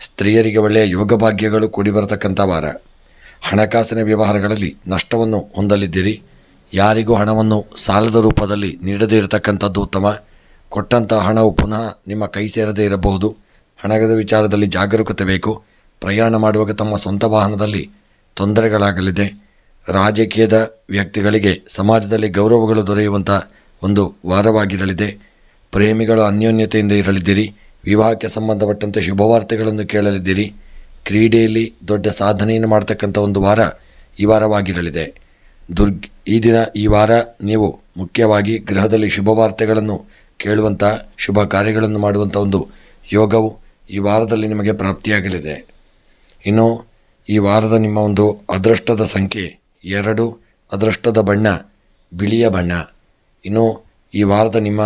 ಸ್ತ್ರೀಯರಿಗೆ ಒಳ್ಳೆಯ ಯೋಗಭಾಗ್ಯಗಳು ಕೂಡಿ ಬರತಕ್ಕಂಥ ವಾರ. ಹಣಕಾಸಿನ ವ್ಯವಹಾರಗಳಲ್ಲಿ ನಷ್ಟವನ್ನು ಹೊಂದಲಿದ್ದೀರಿ. ಯಾರಿಗೂ ಹಣವನ್ನು ಸಾಲದ ರೂಪದಲ್ಲಿ ನೀಡದೇ ಇರತಕ್ಕಂಥದ್ದು ಉತ್ತಮ. ಕೊಟ್ಟಂಥ ಹಣವು ಪುನಃ ನಿಮ್ಮ ಕೈ ಸೇರದೇ ಇರಬಹುದು. ಹಣದ ವಿಚಾರದಲ್ಲಿ ಜಾಗರೂಕತೆ ಬೇಕು. ಪ್ರಯಾಣ ಮಾಡುವಾಗ ತಮ್ಮ ಸ್ವಂತ ವಾಹನದಲ್ಲಿ ತೊಂದರೆಗಳಾಗಲಿದೆ. ರಾಜಕೀಯದ ವ್ಯಕ್ತಿಗಳಿಗೆ ಸಮಾಜದಲ್ಲಿ ಗೌರವಗಳು ದೊರೆಯುವಂಥ ಒಂದು ವಾರವಾಗಿರಲಿದೆ. ಪ್ರೇಮಿಗಳು ಅನ್ಯೋನ್ಯತೆಯಿಂದ ಇರಲಿದ್ದೀರಿ. ವಿವಾಹಕ್ಕೆ ಸಂಬಂಧಪಟ್ಟಂತೆ ಶುಭವಾರ್ತೆಗಳನ್ನು ಕೇಳಲಿದ್ದೀರಿ. ಕ್ರೀಡೆಯಲ್ಲಿ ದೊಡ್ಡ ಸಾಧನೆಯನ್ನು ಮಾಡ್ತಕ್ಕಂಥ ಒಂದು ವಾರ ಈ ವಾರವಾಗಿರಲಿದೆ. ಈ ವಾರ ನೀವು ಮುಖ್ಯವಾಗಿ ಗೃಹದಲ್ಲಿ ಶುಭವಾರ್ತೆಗಳನ್ನು ಕೇಳುವಂಥ ಶುಭ ಕಾರ್ಯಗಳನ್ನು ಮಾಡುವಂಥ ಒಂದು ಯೋಗವು ಈ ವಾರದಲ್ಲಿ ನಿಮಗೆ ಪ್ರಾಪ್ತಿಯಾಗಲಿದೆ. ಇನ್ನು ಈ ವಾರದ ನಿಮ್ಮ ಒಂದು ಅದೃಷ್ಟದ ಸಂಖ್ಯೆ 2, ಅದೃಷ್ಟದ ಬಣ್ಣ ಬಿಳಿಯ ಬಣ್ಣ. ಇನ್ನು ಈ ವಾರದ ನಿಮ್ಮ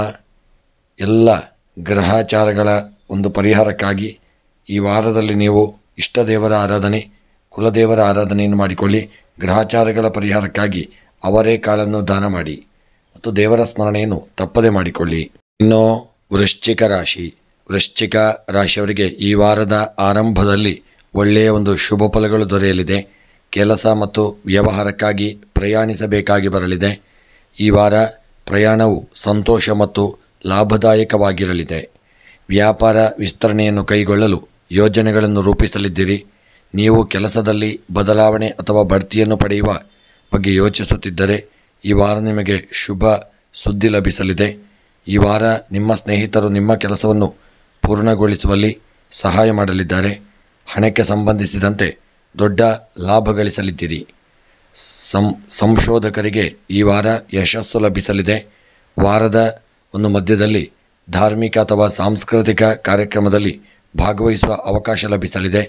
ಎಲ್ಲ ಗ್ರಹಾಚಾರಗಳ ಒಂದು ಪರಿಹಾರಕ್ಕಾಗಿ ಈ ವಾರದಲ್ಲಿ ನೀವು ಇಷ್ಟದೇವರ ಆರಾಧನೆ, ಕುಲದೇವರ ಆರಾಧನೆಯನ್ನು ಮಾಡಿಕೊಳ್ಳಿ. ಗ್ರಹಾಚಾರಗಳ ಪರಿಹಾರಕ್ಕಾಗಿ ಅವರೇಕಾಳನ್ನು ದಾನ ಮಾಡಿ ಮತ್ತು ದೇವರ ಸ್ಮರಣೆಯನ್ನು ತಪ್ಪದೆ ಮಾಡಿಕೊಳ್ಳಿ. ಇನ್ನು ವೃಶ್ಚಿಕ ರಾಶಿಯವರಿಗೆ ಈ ವಾರದ ಆರಂಭದಲ್ಲಿ ಒಳ್ಳೆಯ ಒಂದು ಶುಭ ಫಲಗಳು ದೊರೆಯಲಿದೆ. ಕೆಲಸ ಮತ್ತು ವ್ಯವಹಾರಕ್ಕಾಗಿ ಪ್ರಯಾಣಿಸಬೇಕಾಗಿ ಬರಲಿದೆ. ಈ ವಾರ ಪ್ರಯಾಣವು ಸಂತೋಷ ಮತ್ತು ಲಾಭದಾಯಕವಾಗಿರಲಿದೆ. ವ್ಯಾಪಾರ ವಿಸ್ತರಣೆಯನ್ನು ಕೈಗೊಳ್ಳಲು ಯೋಜನೆಗಳನ್ನು ರೂಪಿಸಲಿದ್ದೀರಿ. ನೀವು ಕೆಲಸದಲ್ಲಿ ಬದಲಾವಣೆ ಅಥವಾ ಬಡ್ತಿಯನ್ನು ಪಡೆಯುವ ಬಗ್ಗೆ ಯೋಚಿಸುತ್ತಿದ್ದರೆ ಈ ವಾರ ನಿಮಗೆ ಶುಭ ಸುದ್ದಿ ಲಭಿಸಲಿದೆ. ಈ ವಾರ ನಿಮ್ಮ ಸ್ನೇಹಿತರು ನಿಮ್ಮ ಕೆಲಸವನ್ನು ಪೂರ್ಣಗೊಳಿಸುವಲ್ಲಿ ಸಹಾಯ ಮಾಡಲಿದ್ದಾರೆ. ಹಣಕ್ಕೆ ಸಂಬಂಧಿಸಿದಂತೆ ದೊಡ್ಡ ಲಾಭ ಗಳಿಸಲಿದ್ದೀರಿ. ಸಂಶೋಧಕರಿಗೆ ಈ ವಾರ ಯಶಸ್ಸು ಲಭಿಸಲಿದೆ. ವಾರದ ಒಂದು ಮಧ್ಯದಲ್ಲಿ ಧಾರ್ಮಿಕ ಅಥವಾ ಸಾಂಸ್ಕೃತಿಕ ಕಾರ್ಯಕ್ರಮದಲ್ಲಿ ಭಾಗವಹಿಸುವ ಅವಕಾಶ ಲಭಿಸಲಿದೆ.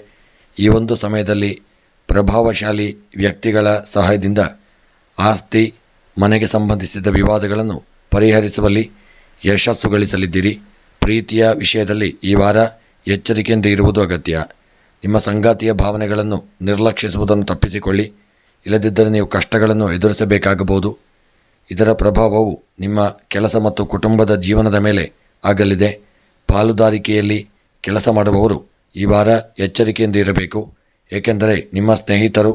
ಈ ಒಂದು ಸಮಯದಲ್ಲಿ ಪ್ರಭಾವಶಾಲಿ ವ್ಯಕ್ತಿಗಳ ಸಹಾಯದಿಂದ ಆಸ್ತಿ, ಮನೆಗೆ ಸಂಬಂಧಿಸಿದ ವಿವಾದಗಳನ್ನು ಪರಿಹರಿಸುವಲ್ಲಿ ಯಶಸ್ಸು ಗಳಿಸಲಿದ್ದೀರಿ. ಪ್ರೀತಿಯ ವಿಷಯದಲ್ಲಿ ಈ ವಾರ ಎಚ್ಚರಿಕೆಯಿಂದ ಇರುವುದು ಅಗತ್ಯ. ನಿಮ್ಮ ಸಂಗಾತಿಯ ಭಾವನೆಗಳನ್ನು ನಿರ್ಲಕ್ಷಿಸುವುದನ್ನು ತಪ್ಪಿಸಿಕೊಳ್ಳಿ. ಇಲ್ಲದಿದ್ದರೆ ನೀವು ಕಷ್ಟಗಳನ್ನು ಎದುರಿಸಬೇಕಾಗಬಹುದು. ಇದರ ಪ್ರಭಾವವು ನಿಮ್ಮ ಕೆಲಸ ಮತ್ತು ಕುಟುಂಬದ ಜೀವನದ ಮೇಲೆ ಆಗಲಿದೆ. ಪಾಲುದಾರಿಕೆಯಲ್ಲಿ ಕೆಲಸ ಮಾಡುವವರು ಈ ವಾರ ಎಚ್ಚರಿಕೆಯಿಂದ ಇರಬೇಕು. ಏಕೆಂದರೆ ನಿಮ್ಮ ಸ್ನೇಹಿತರು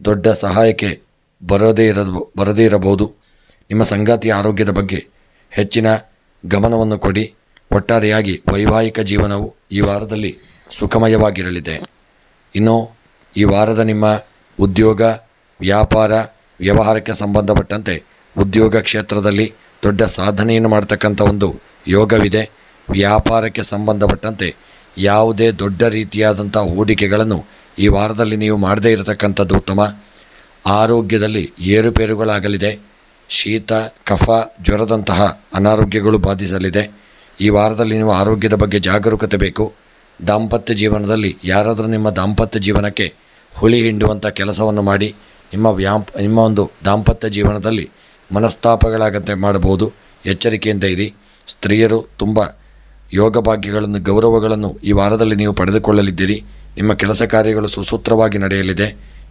ದೊಡ್ಡ ಸಹಾಯಕ್ಕೆ ಬರದೇ ಇರಬಹುದು. ನಿಮ್ಮ ಸಂಗಾತಿಯ ಆರೋಗ್ಯದ ಬಗ್ಗೆ ಹೆಚ್ಚಿನ ಗಮನವನ್ನು ಕೊಡಿ. ಒಟ್ಟಾರೆಯಾಗಿ ವೈವಾಹಿಕ ಜೀವನವು ಈ ವಾರದಲ್ಲಿ ಸುಖಮಯವಾಗಿರಲಿದೆ. ಇನ್ನು ಈ ವಾರದ ನಿಮ್ಮ ಉದ್ಯೋಗ, ವ್ಯಾಪಾರ, ವ್ಯವಹಾರಕ್ಕೆ ಸಂಬಂಧಪಟ್ಟಂತೆ ಉದ್ಯೋಗ ಕ್ಷೇತ್ರದಲ್ಲಿ ದೊಡ್ಡ ಸಾಧನೆಯನ್ನು ಮಾಡ್ತಕ್ಕಂಥ ಒಂದು ಯೋಗವಿದೆ. ವ್ಯಾಪಾರಕ್ಕೆ ಸಂಬಂಧಪಟ್ಟಂತೆ ಯಾವುದೇ ದೊಡ್ಡ ರೀತಿಯಾದಂಥ ಹೂಡಿಕೆಗಳನ್ನು ಈ ವಾರದಲ್ಲಿ ನೀವು ಮಾಡದೇ ಇರತಕ್ಕಂಥದ್ದು ಉತ್ತಮ. ಆರೋಗ್ಯದಲ್ಲಿ ಏರುಪೇರುಗಳಾಗಲಿದೆ. ಶೀತ, ಕಫ, ಜ್ವರದಂತಹ ಅನಾರೋಗ್ಯಗಳು ಬಾಧಿಸಲಿದೆ. ಈ ವಾರದಲ್ಲಿ ನೀವು ಆರೋಗ್ಯದ ಬಗ್ಗೆ ಜಾಗರೂಕತೆ ಬೇಕು. ದಾಂಪತ್ಯ ಜೀವನದಲ್ಲಿ ಯಾರಾದರೂ ನಿಮ್ಮ ದಾಂಪತ್ಯ ಜೀವನಕ್ಕೆ ಹುಳಿ ಹಿಂಡುವಂಥ ಕೆಲಸವನ್ನು ಮಾಡಿ ನಿಮ್ಮ ಒಂದು ದಾಂಪತ್ಯ ಜೀವನದಲ್ಲಿ ಮನಸ್ತಾಪಗಳಾಗಂತೆ ಮಾಡಬಹುದು. ಎಚ್ಚರಿಕೆಯಿಂದ ಇರಿ. ಸ್ತ್ರೀಯರು ತುಂಬ ಯೋಗ ಭಾಗ್ಯಗಳನ್ನು, ಗೌರವಗಳನ್ನು ಈ ವಾರದಲ್ಲಿ ನೀವು ಪಡೆದುಕೊಳ್ಳಲಿದ್ದೀರಿ. ನಿಮ್ಮ ಕೆಲಸ ಕಾರ್ಯಗಳು ಸುಸೂತ್ರವಾಗಿ ನಡೆಯಲಿದೆ.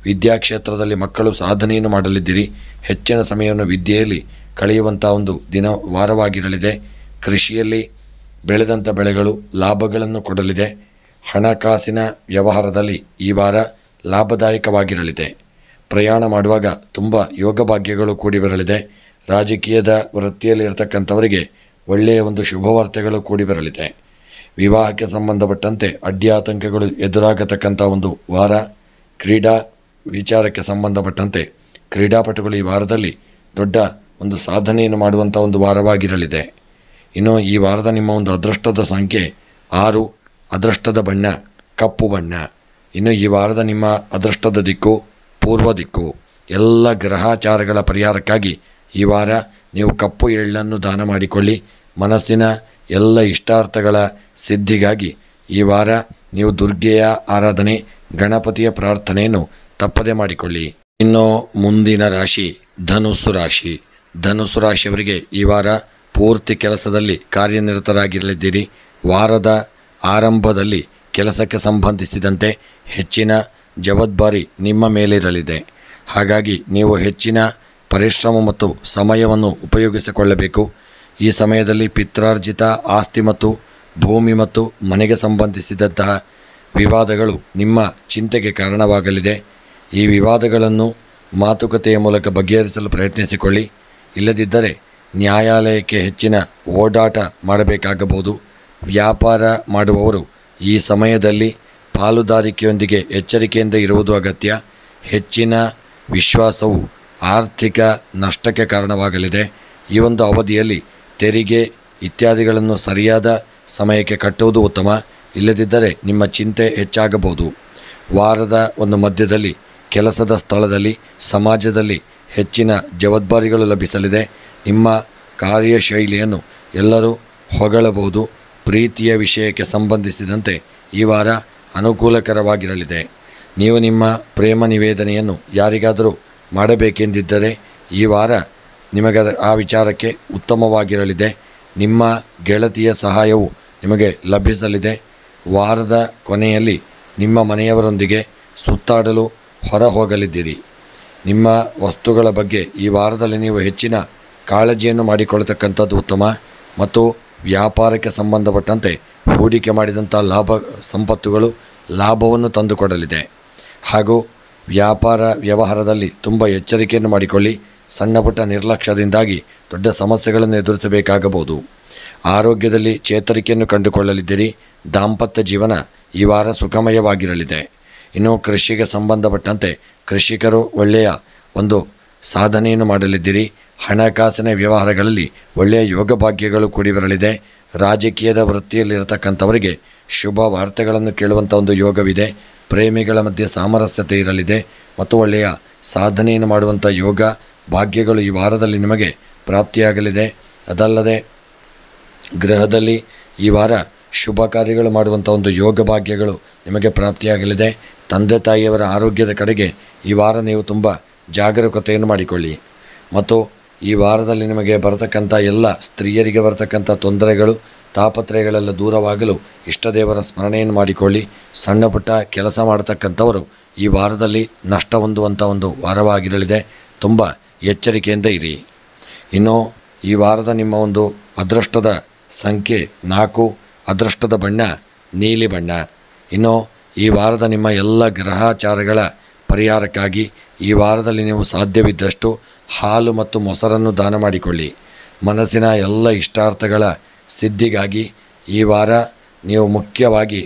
ವಿದ್ಯಾಕ್ಷೇತ್ರದಲ್ಲಿ ಮಕ್ಕಳು ಸಾಧನೆಯನ್ನು ಮಾಡಲಿದ್ದೀರಿ. ಹೆಚ್ಚಿನ ಸಮಯವನ್ನು ವಿದ್ಯೆಯಲ್ಲಿ ಕಳೆಯುವಂಥ ಒಂದು ವಾರವಾಗಿರಲಿದೆ. ಕೃಷಿಯಲ್ಲಿ ಬೆಳೆದಂಥ ಬೆಳೆಗಳು ಲಾಭಗಳನ್ನು ಕೊಡಲಿದೆ. ಹಣಕಾಸಿನ ವ್ಯವಹಾರದಲ್ಲಿ ಈ ವಾರ ಲಾಭದಾಯಕವಾಗಿರಲಿದೆ. ಪ್ರಯಾಣ ಮಾಡುವಾಗ ತುಂಬ ಯೋಗ ಭಾಗ್ಯಗಳು ಕೂಡಿ ಬರಲಿದೆ. ರಾಜಕೀಯದ ವೃತ್ತಿಯಲ್ಲಿ ಇರತಕ್ಕಂಥವರಿಗೆ ಒಳ್ಳೆಯ ಒಂದು ಶುಭವಾರ್ತೆಗಳು ಕೂಡಿ ಬರಲಿದೆ. ವಿವಾಹಕ್ಕೆ ಸಂಬಂಧಪಟ್ಟಂತೆ ಅಡ್ಡಿಯಾತಂಕಗಳು ಎದುರಾಗತಕ್ಕಂಥ ಒಂದು ವಾರ. ಕ್ರೀಡಾ ವಿಚಾರಕ್ಕೆ ಸಂಬಂಧಪಟ್ಟಂತೆ ಕ್ರೀಡಾಪಟುಗಳು ಈ ವಾರದಲ್ಲಿ ದೊಡ್ಡ ಒಂದು ಸಾಧನೆಯನ್ನು ಮಾಡುವಂಥ ಒಂದು ವಾರವಾಗಿರಲಿದೆ. ಇನ್ನು ಈ ವಾರದ ನಿಮ್ಮ ಒಂದು ಅದೃಷ್ಟದ ಸಂಖ್ಯೆ 6, ಅದೃಷ್ಟದ ಬಣ್ಣ ಕಪ್ಪು ಬಣ್ಣ. ಇನ್ನು ಈ ವಾರದ ನಿಮ್ಮ ಅದೃಷ್ಟದ ದಿಕ್ಕು ಪೂರ್ವ ದಿಕ್ಕು. ಎಲ್ಲ ಗ್ರಹಾಚಾರಗಳ ಪರಿಹಾರಕ್ಕಾಗಿ ಈ ವಾರ ನೀವು ಕಪ್ಪು ಎಳ್ಳನ್ನು ದಾನ ಮಾಡಿಕೊಳ್ಳಿ. ಮನಸ್ಸಿನ ಎಲ್ಲ ಇಷ್ಟಾರ್ಥಗಳ ಸಿದ್ಧಿಗಾಗಿ ಈ ವಾರ ನೀವು ದುರ್ಗೆಯ ಆರಾಧನೆ, ಗಣಪತಿಯ ಪ್ರಾರ್ಥನೆಯನ್ನು ತಪ್ಪದೆ ಮಾಡಿಕೊಳ್ಳಿ. ಇನ್ನು ಮುಂದಿನ ರಾಶಿ ಧನುಸ್ಸು ರಾಶಿ. ಧನುಸ್ಸು ರಾಶಿಯವರಿಗೆ ಈ ವಾರ ಪೂರ್ತಿ ಕೆಲಸದಲ್ಲಿ ಕಾರ್ಯನಿರತರಾಗಿರಲಿದ್ದೀರಿ. ವಾರದ ಆರಂಭದಲ್ಲಿ ಕೆಲಸಕ್ಕೆ ಸಂಬಂಧಿಸಿದಂತೆ ಹೆಚ್ಚಿನ ಜವಾಬ್ದಾರಿ ನಿಮ್ಮ ಮೇಲಿರಲಿದೆ. ಹಾಗಾಗಿ ನೀವು ಹೆಚ್ಚಿನ ಪರಿಶ್ರಮ ಮತ್ತು ಸಮಯವನ್ನು ಉಪಯೋಗಿಸಿಕೊಳ್ಳಬೇಕು. ಈ ಸಮಯದಲ್ಲಿ ಪಿತ್ರಾರ್ಜಿತ ಆಸ್ತಿ ಮತ್ತು ಭೂಮಿ ಮತ್ತು ಮನೆಗೆ ಸಂಬಂಧಿಸಿದಂತಹ ವಿವಾದಗಳು ನಿಮ್ಮ ಚಿಂತೆಗೆ ಕಾರಣವಾಗಲಿದೆ. ಈ ವಿವಾದಗಳನ್ನು ಮಾತುಕತೆಯ ಮೂಲಕ ಬಗೆಹರಿಸಲು ಪ್ರಯತ್ನಿಸಿಕೊಳ್ಳಿ. ಇಲ್ಲದಿದ್ದರೆ ನ್ಯಾಯಾಲಯಕ್ಕೆ ಹೆಚ್ಚಿನ ಓಡಾಟ ಮಾಡಬೇಕಾಗಬಹುದು. ವ್ಯಾಪಾರ ಮಾಡುವವರು ಈ ಸಮಯದಲ್ಲಿ ಪಾಲುದಾರಿಕೆಯೊಂದಿಗೆ ಎಚ್ಚರಿಕೆಯಿಂದ ಇರುವುದು ಅಗತ್ಯ. ಹೆಚ್ಚಿನ ವಿಶ್ವಾಸವು ಆರ್ಥಿಕ ನಷ್ಟಕ್ಕೆ ಕಾರಣವಾಗಲಿದೆ. ಈ ಒಂದು ಅವಧಿಯಲ್ಲಿ ತೆರಿಗೆ ಇತ್ಯಾದಿಗಳನ್ನು ಸರಿಯಾದ ಸಮಯಕ್ಕೆ ಕಟ್ಟುವುದು ಉತ್ತಮ. ಇಲ್ಲದಿದ್ದರೆ ನಿಮ್ಮ ಚಿಂತೆ ಹೆಚ್ಚಾಗಬಹುದು. ವಾರದ ಒಂದು ಮಧ್ಯದಲ್ಲಿ ಕೆಲಸದ ಸ್ಥಳದಲ್ಲಿ, ಸಮಾಜದಲ್ಲಿ ಹೆಚ್ಚಿನ ಜವಾಬ್ದಾರಿಗಳು ಲಭಿಸಲಿದೆ. ನಿಮ್ಮ ಕಾರ್ಯಶೈಲಿಯನ್ನು ಎಲ್ಲರೂ ಹೊಗಳಬಹುದು. ಪ್ರೀತಿಯ ವಿಷಯಕ್ಕೆ ಸಂಬಂಧಿಸಿದಂತೆ ಈ ವಾರ ಅನುಕೂಲಕರವಾಗಿರಲಿದೆ. ನೀವು ನಿಮ್ಮ ಪ್ರೇಮ ನಿವೇದನೆಯನ್ನು ಯಾರಿಗಾದರೂ ಮಾಡಬೇಕೆಂದಿದ್ದರೆ ಈ ವಾರ ನಿಮಗೆ ಆ ವಿಚಾರಕ್ಕೆ ಉತ್ತಮವಾಗಿರಲಿದೆ. ನಿಮ್ಮ ಗೆಳತಿಯ ಸಹಾಯವು ನಿಮಗೆ ಲಭಿಸಲಿದೆ. ವಾರದ ಕೊನೆಯಲ್ಲಿ ನಿಮ್ಮ ಮನೆಯವರೊಂದಿಗೆ ಸುತ್ತಾಡಲು ಹೊರ ಹೋಗಲಿದ್ದೀರಿ. ನಿಮ್ಮ ವಸ್ತುಗಳ ಬಗ್ಗೆ ಈ ವಾರದಲ್ಲಿ ನೀವು ಹೆಚ್ಚಿನ ಕಾಳಜಿಯನ್ನು ಮಾಡಿಕೊಳ್ಳತಕ್ಕಂಥದ್ದು ಉತ್ತಮ. ಮತ್ತು ವ್ಯಾಪಾರಕ್ಕೆ ಸಂಬಂಧಪಟ್ಟಂತೆ ಹೂಡಿಕೆ ಮಾಡಿದಂಥ ಸಂಪತ್ತುಗಳು ಲಾಭವನ್ನು ತಂದುಕೊಡಲಿದೆ. ಹಾಗೂ ವ್ಯಾಪಾರ ವ್ಯವಹಾರದಲ್ಲಿ ತುಂಬ ಎಚ್ಚರಿಕೆಯನ್ನು ಮಾಡಿಕೊಳ್ಳಿ. ಸಣ್ಣ ಪುಟ್ಟ ನಿರ್ಲಕ್ಷ್ಯದಿಂದಾಗಿ ದೊಡ್ಡ ಸಮಸ್ಯೆಗಳನ್ನು ಎದುರಿಸಬೇಕಾಗಬಹುದು. ಆರೋಗ್ಯದಲ್ಲಿ ಚೇತರಿಕೆಯನ್ನು ಕಂಡುಕೊಳ್ಳಲಿದ್ದೀರಿ. ದಾಂಪತ್ಯ ಜೀವನ ಈ ವಾರ ಸುಖಮಯವಾಗಿರಲಿದೆ. ಇನ್ನು ಕೃಷಿಗೆ ಸಂಬಂಧಪಟ್ಟಂತೆ ಕೃಷಿಕರು ಒಳ್ಳೆಯ ಒಂದು ಸಾಧನೆಯನ್ನು ಮಾಡಲಿದ್ದೀರಿ. ಹಣಕಾಸಿನ ವ್ಯವಹಾರಗಳಲ್ಲಿ ಒಳ್ಳೆಯ ಯೋಗ ಭಾಗ್ಯಗಳು ಕೂಡಿ ಬರಲಿದೆ. ರಾಜಕೀಯದ ವೃತ್ತಿಯಲ್ಲಿರತಕ್ಕಂಥವರಿಗೆ ಶುಭ ವಾರ್ತೆಗಳನ್ನು ಕೇಳುವಂಥ ಒಂದು ಯೋಗವಿದೆ. ಪ್ರೇಮಿಗಳ ಮಧ್ಯೆ ಸಾಮರಸ್ಯತೆ ಇರಲಿದೆ ಮತ್ತು ಒಳ್ಳೆಯ ಸಾಧನೆಯನ್ನು ಮಾಡುವಂಥ ಯೋಗ ಭಾಗ್ಯಗಳು ಈ ವಾರದಲ್ಲಿ ನಿಮಗೆ ಪ್ರಾಪ್ತಿಯಾಗಲಿದೆ. ಅದಲ್ಲದೆ ಗೃಹದಲ್ಲಿ ಈ ವಾರ ಶುಭ ಕಾರ್ಯಗಳು ಮಾಡುವಂಥ ಒಂದು ಯೋಗ ಭಾಗ್ಯಗಳು ನಿಮಗೆ ಪ್ರಾಪ್ತಿಯಾಗಲಿದೆ. ತಂದೆ ತಾಯಿಯವರ ಆರೋಗ್ಯದ ಕಡೆಗೆ ಈ ವಾರ ನೀವು ತುಂಬ ಜಾಗರೂಕತೆಯನ್ನು ಮಾಡಿಕೊಳ್ಳಿ. ಮತ್ತು ಈ ವಾರದಲ್ಲಿ ನಿಮಗೆ ಬರತಕ್ಕಂಥ ಎಲ್ಲ ಸ್ತ್ರೀಯರಿಗೆ ಬರತಕ್ಕಂಥ ತೊಂದರೆಗಳು, ತಾಪತ್ರಯಗಳೆಲ್ಲ ದೂರವಾಗಲು ಇಷ್ಟದೇವರ ಸ್ಮರಣೆಯನ್ನು ಮಾಡಿಕೊಳ್ಳಿ. ಸಣ್ಣ ಪುಟ್ಟ ಕೆಲಸ ಮಾಡತಕ್ಕಂಥವರು ಈ ವಾರದಲ್ಲಿ ನಷ್ಟ ಹೊಂದುವಂಥ ಒಂದು ವಾರವಾಗಿರಲಿದೆ. ತುಂಬ ಎಚ್ಚರಿಕೆಯಿಂದ ಇರಿ. ಇನ್ನು ಈ ವಾರದ ನಿಮ್ಮ ಒಂದು ಅದೃಷ್ಟದ ಸಂಖ್ಯೆ 4, ಅದೃಷ್ಟದ ಬಣ್ಣ ನೀಲಿ ಬಣ್ಣ. ಇನ್ನು ಈ ವಾರದ ನಿಮ್ಮ ಎಲ್ಲ ಗ್ರಹಾಚಾರಗಳ ಪರಿಹಾರಕ್ಕಾಗಿ ಈ ವಾರದಲ್ಲಿ ನೀವು ಸಾಧ್ಯವಿದ್ದಷ್ಟು ಹಾಲು ಮತ್ತು ಮೊಸರನ್ನು ದಾನ ಮಾಡಿಕೊಳ್ಳಿ. ಮನಸ್ಸಿನ ಎಲ್ಲ ಇಷ್ಟಾರ್ಥಗಳ ಸಿದ್ಧಿಗಾಗಿ ಈ ವಾರ ನೀವು ಮುಖ್ಯವಾಗಿ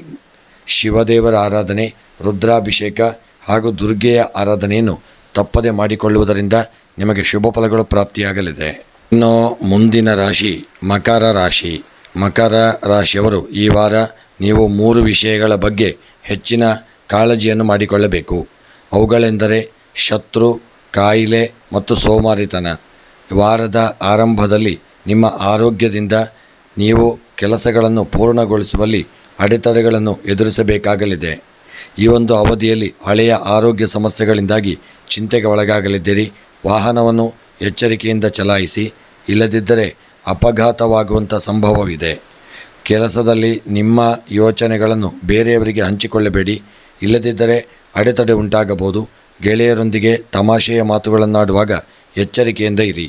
ಶಿವದೇವರ ಆರಾಧನೆ, ರುದ್ರಾಭಿಷೇಕ ಹಾಗೂ ದುರ್ಗೆಯ ಆರಾಧನೆಯನ್ನು ತಪ್ಪದೆ ಮಾಡಿಕೊಳ್ಳುವುದರಿಂದ ನಿಮಗೆ ಶುಭ ಫಲಗಳು ಪ್ರಾಪ್ತಿಯಾಗಲಿದೆ. ಇನ್ನು ಮುಂದಿನ ರಾಶಿ ಮಕರ ರಾಶಿ. ಮಕರ ರಾಶಿಯವರು ಈ ವಾರ ನೀವು 3 ವಿಷಯಗಳ ಬಗ್ಗೆ ಹೆಚ್ಚಿನ ಕಾಳಜಿಯನ್ನು ಮಾಡಿಕೊಳ್ಳಬೇಕು. ಅವುಗಳೆಂದರೆ ಶತ್ರು, ಕಾಯಿಲೆ ಮತ್ತು ಸೋಮಾರಿತನ. ವಾರದ ಆರಂಭದಲ್ಲಿ ನಿಮ್ಮ ಆರೋಗ್ಯದಿಂದ ನೀವು ಕೆಲಸಗಳನ್ನು ಪೂರ್ಣಗೊಳಿಸುವಲ್ಲಿ ಅಡೆತಡೆಗಳನ್ನು ಎದುರಿಸಬೇಕಾಗಲಿದೆ. ಈ ಒಂದು ಅವಧಿಯಲ್ಲಿ ಹಳೆಯ ಆರೋಗ್ಯ ಸಮಸ್ಯೆಗಳಿಂದಾಗಿ ಚಿಂತೆಗೆ ಒಳಗಾಗಲಿದ್ದೀರಿ. ವಾಹನವನ್ನು ಎಚ್ಚರಿಕೆಯಿಂದ ಚಲಾಯಿಸಿ, ಇಲ್ಲದಿದ್ದರೆ ಅಪಘಾತವಾಗುವಂಥ ಸಂಭವವಿದೆ. ಕೆಲಸದಲ್ಲಿ ನಿಮ್ಮ ಯೋಚನೆಗಳನ್ನು ಬೇರೆಯವರಿಗೆ ಹಂಚಿಕೊಳ್ಳಬೇಡಿ, ಇಲ್ಲದಿದ್ದರೆ ಅಡೆತಡೆ ಉಂಟಾಗಬಹುದು. ಗೆಳೆಯರೊಂದಿಗೆ ತಮಾಷೆಯ ಮಾತುಗಳನ್ನಾಡುವಾಗ ಎಚ್ಚರಿಕೆಯಿಂದ ಇರಿ.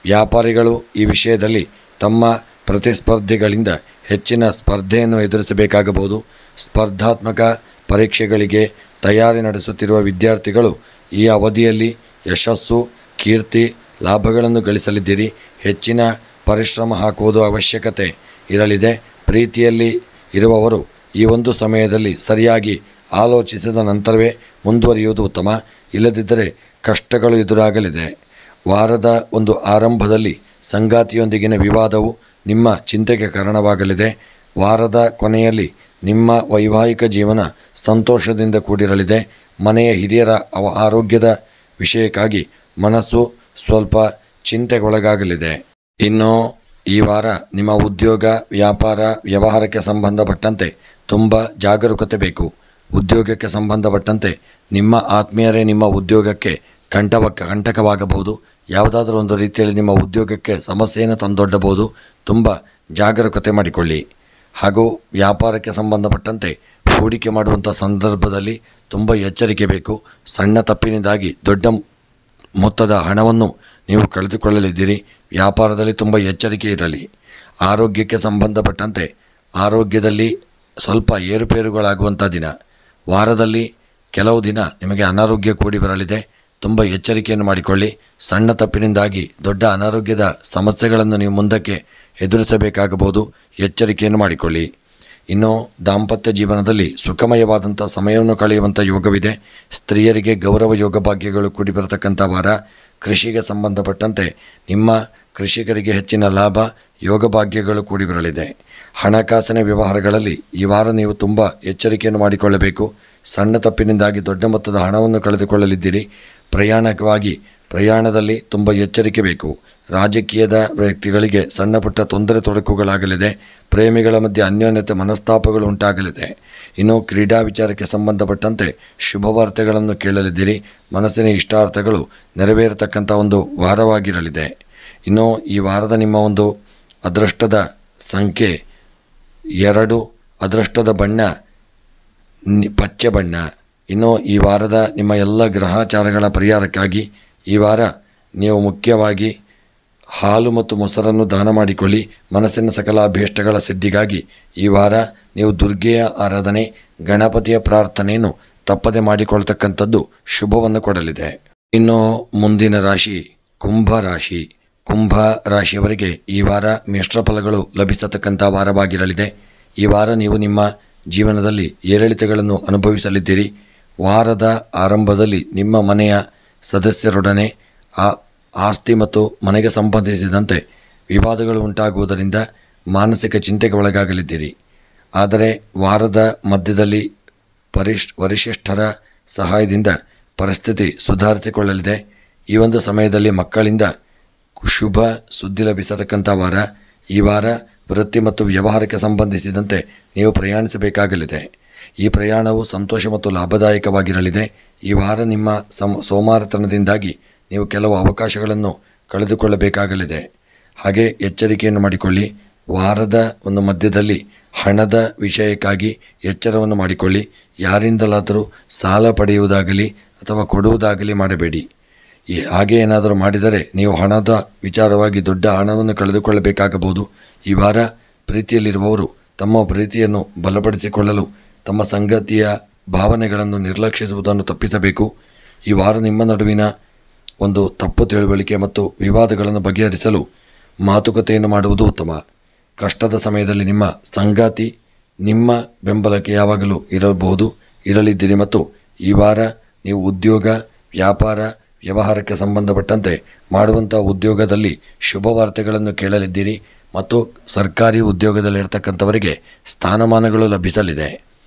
ವ್ಯಾಪಾರಿಗಳು ಈ ವಿಷಯದಲ್ಲಿ ತಮ್ಮ ಪ್ರತಿಸ್ಪರ್ಧಿಗಳಿಂದ ಹೆಚ್ಚಿನ ಸ್ಪರ್ಧೆಯನ್ನು ಎದುರಿಸಬೇಕಾಗಬಹುದು. ಸ್ಪರ್ಧಾತ್ಮಕ ಪರೀಕ್ಷೆಗಳಿಗೆ ತಯಾರಿ ನಡೆಸುತ್ತಿರುವ ವಿದ್ಯಾರ್ಥಿಗಳು ಈ ಅವಧಿಯಲ್ಲಿ ಯಶಸ್ಸು, ಕೀರ್ತಿ, ಲಾಭಗಳನ್ನು ಗಳಿಸಲಿದ್ದೀರಿ. ಹೆಚ್ಚಿನ ಪರಿಶ್ರಮ ಹಾಕುವುದು ಅವಶ್ಯಕತೆ ಇರಲಿದೆ. ಪ್ರೀತಿಯಲ್ಲಿ ಇರುವವರು ಈ ಒಂದು ಸಮಯದಲ್ಲಿ ಸರಿಯಾಗಿ ಆಲೋಚಿಸಿದ ನಂತರವೇ ಮುಂದುವರಿಯುವುದು ಉತ್ತಮ, ಇಲ್ಲದಿದ್ದರೆ ಕಷ್ಟಗಳು ಎದುರಾಗಲಿದೆ. ವಾರದ ಒಂದು ಆರಂಭದಲ್ಲಿ ಸಂಗಾತಿಯೊಂದಿಗಿನ ವಿವಾದವು ನಿಮ್ಮ ಚಿಂತೆಗೆ ಕಾರಣವಾಗಲಿದೆ. ವಾರದ ಕೊನೆಯಲ್ಲಿ ನಿಮ್ಮ ವೈವಾಹಿಕ ಜೀವನ ಸಂತೋಷದಿಂದ ಕೂಡಿರಲಿದೆ. ಮನೆಯ ಹಿರಿಯರ ಆರೋಗ್ಯದ ವಿಷಯಕ್ಕಾಗಿ ಮನಸ್ಸು ಸ್ವಲ್ಪ ಚಿಂತೆಗೊಳಗಾಗಲಿದೆ. ಇನ್ನು ಈ ವಾರ ನಿಮ್ಮ ಉದ್ಯೋಗ, ವ್ಯಾಪಾರ, ವ್ಯವಹಾರಕ್ಕೆ ಸಂಬಂಧಪಟ್ಟಂತೆ ತುಂಬ ಜಾಗರೂಕತೆ ಬೇಕು. ಉದ್ಯೋಗಕ್ಕೆ ಸಂಬಂಧಪಟ್ಟಂತೆ ನಿಮ್ಮ ಆತ್ಮೀಯರೇ ನಿಮ್ಮ ಉದ್ಯೋಗಕ್ಕೆ ಕಂಟಕವಾಗಬಹುದು. ಯಾವುದಾದ್ರೂ ಒಂದು ರೀತಿಯಲ್ಲಿ ನಿಮ್ಮ ಉದ್ಯೋಗಕ್ಕೆ ಸಮಸ್ಯೆಯನ್ನು ತಂದೊಡ್ಡಬಹುದು. ತುಂಬ ಜಾಗರೂಕತೆ ಮಾಡಿಕೊಳ್ಳಿ. ಹಾಗೂ ವ್ಯಾಪಾರಕ್ಕೆ ಸಂಬಂಧಪಟ್ಟಂತೆ ಹೂಡಿಕೆ ಮಾಡುವಂಥ ಸಂದರ್ಭದಲ್ಲಿ ತುಂಬ ಎಚ್ಚರಿಕೆ ಬೇಕು. ಸಣ್ಣ ತಪ್ಪಿನಿಂದಾಗಿ ದೊಡ್ಡ ಮೊತ್ತದ ಹಣವನ್ನು ನೀವು ಕಳೆದುಕೊಳ್ಳಲಿದ್ದೀರಿ. ವ್ಯಾಪಾರದಲ್ಲಿ ತುಂಬ ಎಚ್ಚರಿಕೆ ಇರಲಿ. ಆರೋಗ್ಯಕ್ಕೆ ಸಂಬಂಧಪಟ್ಟಂತೆ ಆರೋಗ್ಯದಲ್ಲಿ ಸ್ವಲ್ಪ ಏರುಪೇರುಗಳಾಗುವಂಥ ದಿನ. ವಾರದಲ್ಲಿ ಕೆಲವು ದಿನ ನಿಮಗೆ ಅನಾರೋಗ್ಯ ಕೂಡಿ ಬರಲಿದೆ. ತುಂಬ ಎಚ್ಚರಿಕೆಯನ್ನು ಮಾಡಿಕೊಳ್ಳಿ. ಸಣ್ಣ ತಪ್ಪಿನಿಂದಾಗಿ ದೊಡ್ಡ ಅನಾರೋಗ್ಯದ ಸಮಸ್ಯೆಗಳನ್ನು ನೀವು ಮುಂದಕ್ಕೆ ಎದುರಿಸಬೇಕಾಗಬಹುದು. ಎಚ್ಚರಿಕೆಯನ್ನು ಮಾಡಿಕೊಳ್ಳಿ. ಇನ್ನು ದಾಂಪತ್ಯ ಜೀವನದಲ್ಲಿ ಸುಖಮಯವಾದಂಥ ಸಮಯವನ್ನು ಕಳೆಯುವಂಥ ಯೋಗವಿದೆ. ಸ್ತ್ರೀಯರಿಗೆ ಗೌರವ ಯೋಗ ಭಾಗ್ಯಗಳು ಕೂಡಿ ಬರತಕ್ಕಂಥ ವಾರ. ಕೃಷಿಗೆ ಸಂಬಂಧಪಟ್ಟಂತೆ ನಿಮ್ಮ ಕೃಷಿಕರಿಗೆ ಹೆಚ್ಚಿನ ಲಾಭ, ಯೋಗ ಭಾಗ್ಯಗಳು ಕೂಡಿ ಬರಲಿದೆ. ಹಣಕಾಸಿನ ವ್ಯವಹಾರಗಳಲ್ಲಿ ಈ ವಾರ ನೀವು ತುಂಬ ಎಚ್ಚರಿಕೆಯನ್ನು ಮಾಡಿಕೊಳ್ಳಬೇಕು. ಸಣ್ಣ ತಪ್ಪಿನಿಂದಾಗಿ ದೊಡ್ಡ ಮೊತ್ತದ ಹಣವನ್ನು ಕಳೆದುಕೊಳ್ಳಲಿದ್ದೀರಿ. ಪ್ರಯಾಣದಲ್ಲಿ ತುಂಬ ಎಚ್ಚರಿಕೆ ಬೇಕು. ರಾಜಕೀಯದ ವ್ಯಕ್ತಿಗಳಿಗೆ ಸಣ್ಣ ಪುಟ್ಟ ತೊಂದರೆ ತೊಡಕುಗಳಾಗಲಿದೆ. ಪ್ರೇಮಿಗಳ ಮಧ್ಯೆ ಅನ್ಯೋನ್ಯತೆ ಮನಸ್ತಾಪಗಳು ಉಂಟಾಗಲಿದೆ. ಇನ್ನು ಕ್ರೀಡಾ ವಿಚಾರಕ್ಕೆ ಸಂಬಂಧಪಟ್ಟಂತೆ ಶುಭವಾರ್ತೆಗಳನ್ನು ಕೇಳಲಿದ್ದೀರಿ. ಮನಸ್ಸಿನ ಇಷ್ಟಾರ್ಥಗಳು ನೆರವೇರತಕ್ಕಂಥ ಒಂದು ವಾರವಾಗಿರಲಿದೆ. ಇನ್ನು ಈ ವಾರದ ನಿಮ್ಮ ಒಂದು ಅದೃಷ್ಟದ ಸಂಖ್ಯೆ 2, ಅದೃಷ್ಟದ ಬಣ್ಣ ಪಚ್ಚೆ ಬಣ್ಣ. ಇನ್ನು ಈ ವಾರದ ನಿಮ್ಮ ಎಲ್ಲ ಗ್ರಹಾಚಾರಗಳ ಪರಿಹಾರಕ್ಕಾಗಿ ಈ ವಾರ ನೀವು ಮುಖ್ಯವಾಗಿ ಹಾಲು ಮತ್ತು ಮೊಸರನ್ನು ದಾನ ಮಾಡಿಕೊಳ್ಳಿ. ಮನಸ್ಸಿನ ಸಕಲ ಅಭೀಷ್ಟಗಳ ಸಿದ್ಧಿಗಾಗಿ ಈ ವಾರ ನೀವು ದುರ್ಗೆಯ ಆರಾಧನೆ, ಗಣಪತಿಯ ಪ್ರಾರ್ಥನೆಯನ್ನು ತಪ್ಪದೆ ಮಾಡಿಕೊಳ್ತಕ್ಕಂಥದ್ದು ಶುಭವನ್ನು ಕೊಡಲಿದೆ. ಇನ್ನು ಮುಂದಿನ ರಾಶಿ ಕುಂಭ ರಾಶಿ. ಕುಂಭ ರಾಶಿಯವರಿಗೆ ಈ ವಾರ ಮಿಶ್ರ ಫಲಗಳು ಲಭಿಸತಕ್ಕಂಥ ವಾರವಾಗಿರಲಿದೆ. ಈ ವಾರ ನೀವು ನಿಮ್ಮ ಜೀವನದಲ್ಲಿ ಏರಿಳಿತಗಳನ್ನು ಅನುಭವಿಸಲಿದ್ದೀರಿ. ವಾರದ ಆರಂಭದಲ್ಲಿ ನಿಮ್ಮ ಮನೆಯ ಸದಸ್ಯರೊಡನೆ ಆಸ್ತಿ ಮತ್ತು ಮನೆಗೆ ಸಂಬಂಧಿಸಿದಂತೆ ವಿವಾದಗಳು ಉಂಟಾಗುವುದರಿಂದ ಮಾನಸಿಕ ಚಿಂತೆಗೆ ಒಳಗಾಗಲಿದ್ದೀರಿ. ಆದರೆ ವಾರದ ಮಧ್ಯದಲ್ಲಿ ವರಿಷ್ಠರ ಸಹಾಯದಿಂದ ಪರಿಸ್ಥಿತಿ ಸುಧಾರಿಸಿಕೊಳ್ಳಲಿದೆ. ಈ ಒಂದು ಸಮಯದಲ್ಲಿ ಮಕ್ಕಳಿಂದ ಶುಭ ಸುದ್ದಿ ಲಭಿಸತಕ್ಕಂಥ ವಾರ. ಈ ವಾರ ವೃತ್ತಿ ಮತ್ತು ವ್ಯವಹಾರಕ್ಕೆ ಸಂಬಂಧಿಸಿದಂತೆ ನೀವು ಪ್ರಯಾಣಿಸಬೇಕಾಗಲಿದೆ. ಈ ಪ್ರಯಾಣವು ಸಂತೋಷ ಮತ್ತು ಲಾಭದಾಯಕವಾಗಿರಲಿದೆ. ಈ ವಾರ ನಿಮ್ಮ ಸೋಮಾರತನದಿಂದಾಗಿ ನೀವು ಕೆಲವು ಅವಕಾಶಗಳನ್ನು ಕಳೆದುಕೊಳ್ಳಬೇಕಾಗಲಿದೆ. ಹಾಗೆ ಎಚ್ಚರಿಕೆಯನ್ನು ಮಾಡಿಕೊಳ್ಳಿ. ವಾರದ ಒಂದು ಮಧ್ಯದಲ್ಲಿ ಹಣದ ವಿಷಯಕ್ಕಾಗಿ ಎಚ್ಚರವನ್ನು ಮಾಡಿಕೊಳ್ಳಿ. ಯಾರಿಂದಲಾದರೂ ಸಾಲ ಪಡೆಯುವುದಾಗಲಿ ಅಥವಾ ಕೊಡುವುದಾಗಲಿ ಮಾಡಬೇಡಿ. ಹಾಗೆ ಏನಾದರೂ ಮಾಡಿದರೆ ನೀವು ಹಣದ ವಿಚಾರವಾಗಿ ದೊಡ್ಡ ಹಣವನ್ನು ಕಳೆದುಕೊಳ್ಳಬೇಕಾಗಬಹುದು. ಈ ವಾರ ಪ್ರೀತಿಯಲ್ಲಿರುವವರು ತಮ್ಮ ಪ್ರೀತಿಯನ್ನು ಬಲಪಡಿಸಿಕೊಳ್ಳಲು ತಮ್ಮ ಸಂಗತಿಯ ಭಾವನೆಗಳನ್ನು ನಿರ್ಲಕ್ಷಿಸುವುದನ್ನು ತಪ್ಪಿಸಬೇಕು. ಈ ವಾರ ನಿಮ್ಮ ನಡುವಿನ ಒಂದು ತಪ್ಪು ತಿಳುವಳಿಕೆ ಮತ್ತು ವಿವಾದಗಳನ್ನು ಬಗೆಹರಿಸಲು ಮಾತುಕತೆಯನ್ನು ಮಾಡುವುದು ಉತ್ತಮ. ಕಷ್ಟದ ಸಮಯದಲ್ಲಿ ನಿಮ್ಮ ಸಂಗಾತಿ ನಿಮ್ಮ ಬೆಂಬಲಕ್ಕೆ ಯಾವಾಗಲೂ ಇರಲಿದ್ದೀರಿ. ಮತ್ತು ಈ ವಾರ ನೀವು ಉದ್ಯೋಗ, ವ್ಯಾಪಾರ, ವ್ಯವಹಾರಕ್ಕೆ ಸಂಬಂಧಪಟ್ಟಂತೆ ಮಾಡುವಂಥ ಉದ್ಯೋಗದಲ್ಲಿ ಶುಭವಾರ್ತೆಗಳನ್ನು ಕೇಳಲಿದ್ದೀರಿ. ಮತ್ತು ಸರ್ಕಾರಿ ಉದ್ಯೋಗದಲ್ಲಿರ್ತಕ್ಕಂಥವರಿಗೆ ಸ್ಥಾನಮಾನಗಳು ಲಭಿಸಲಿದೆ.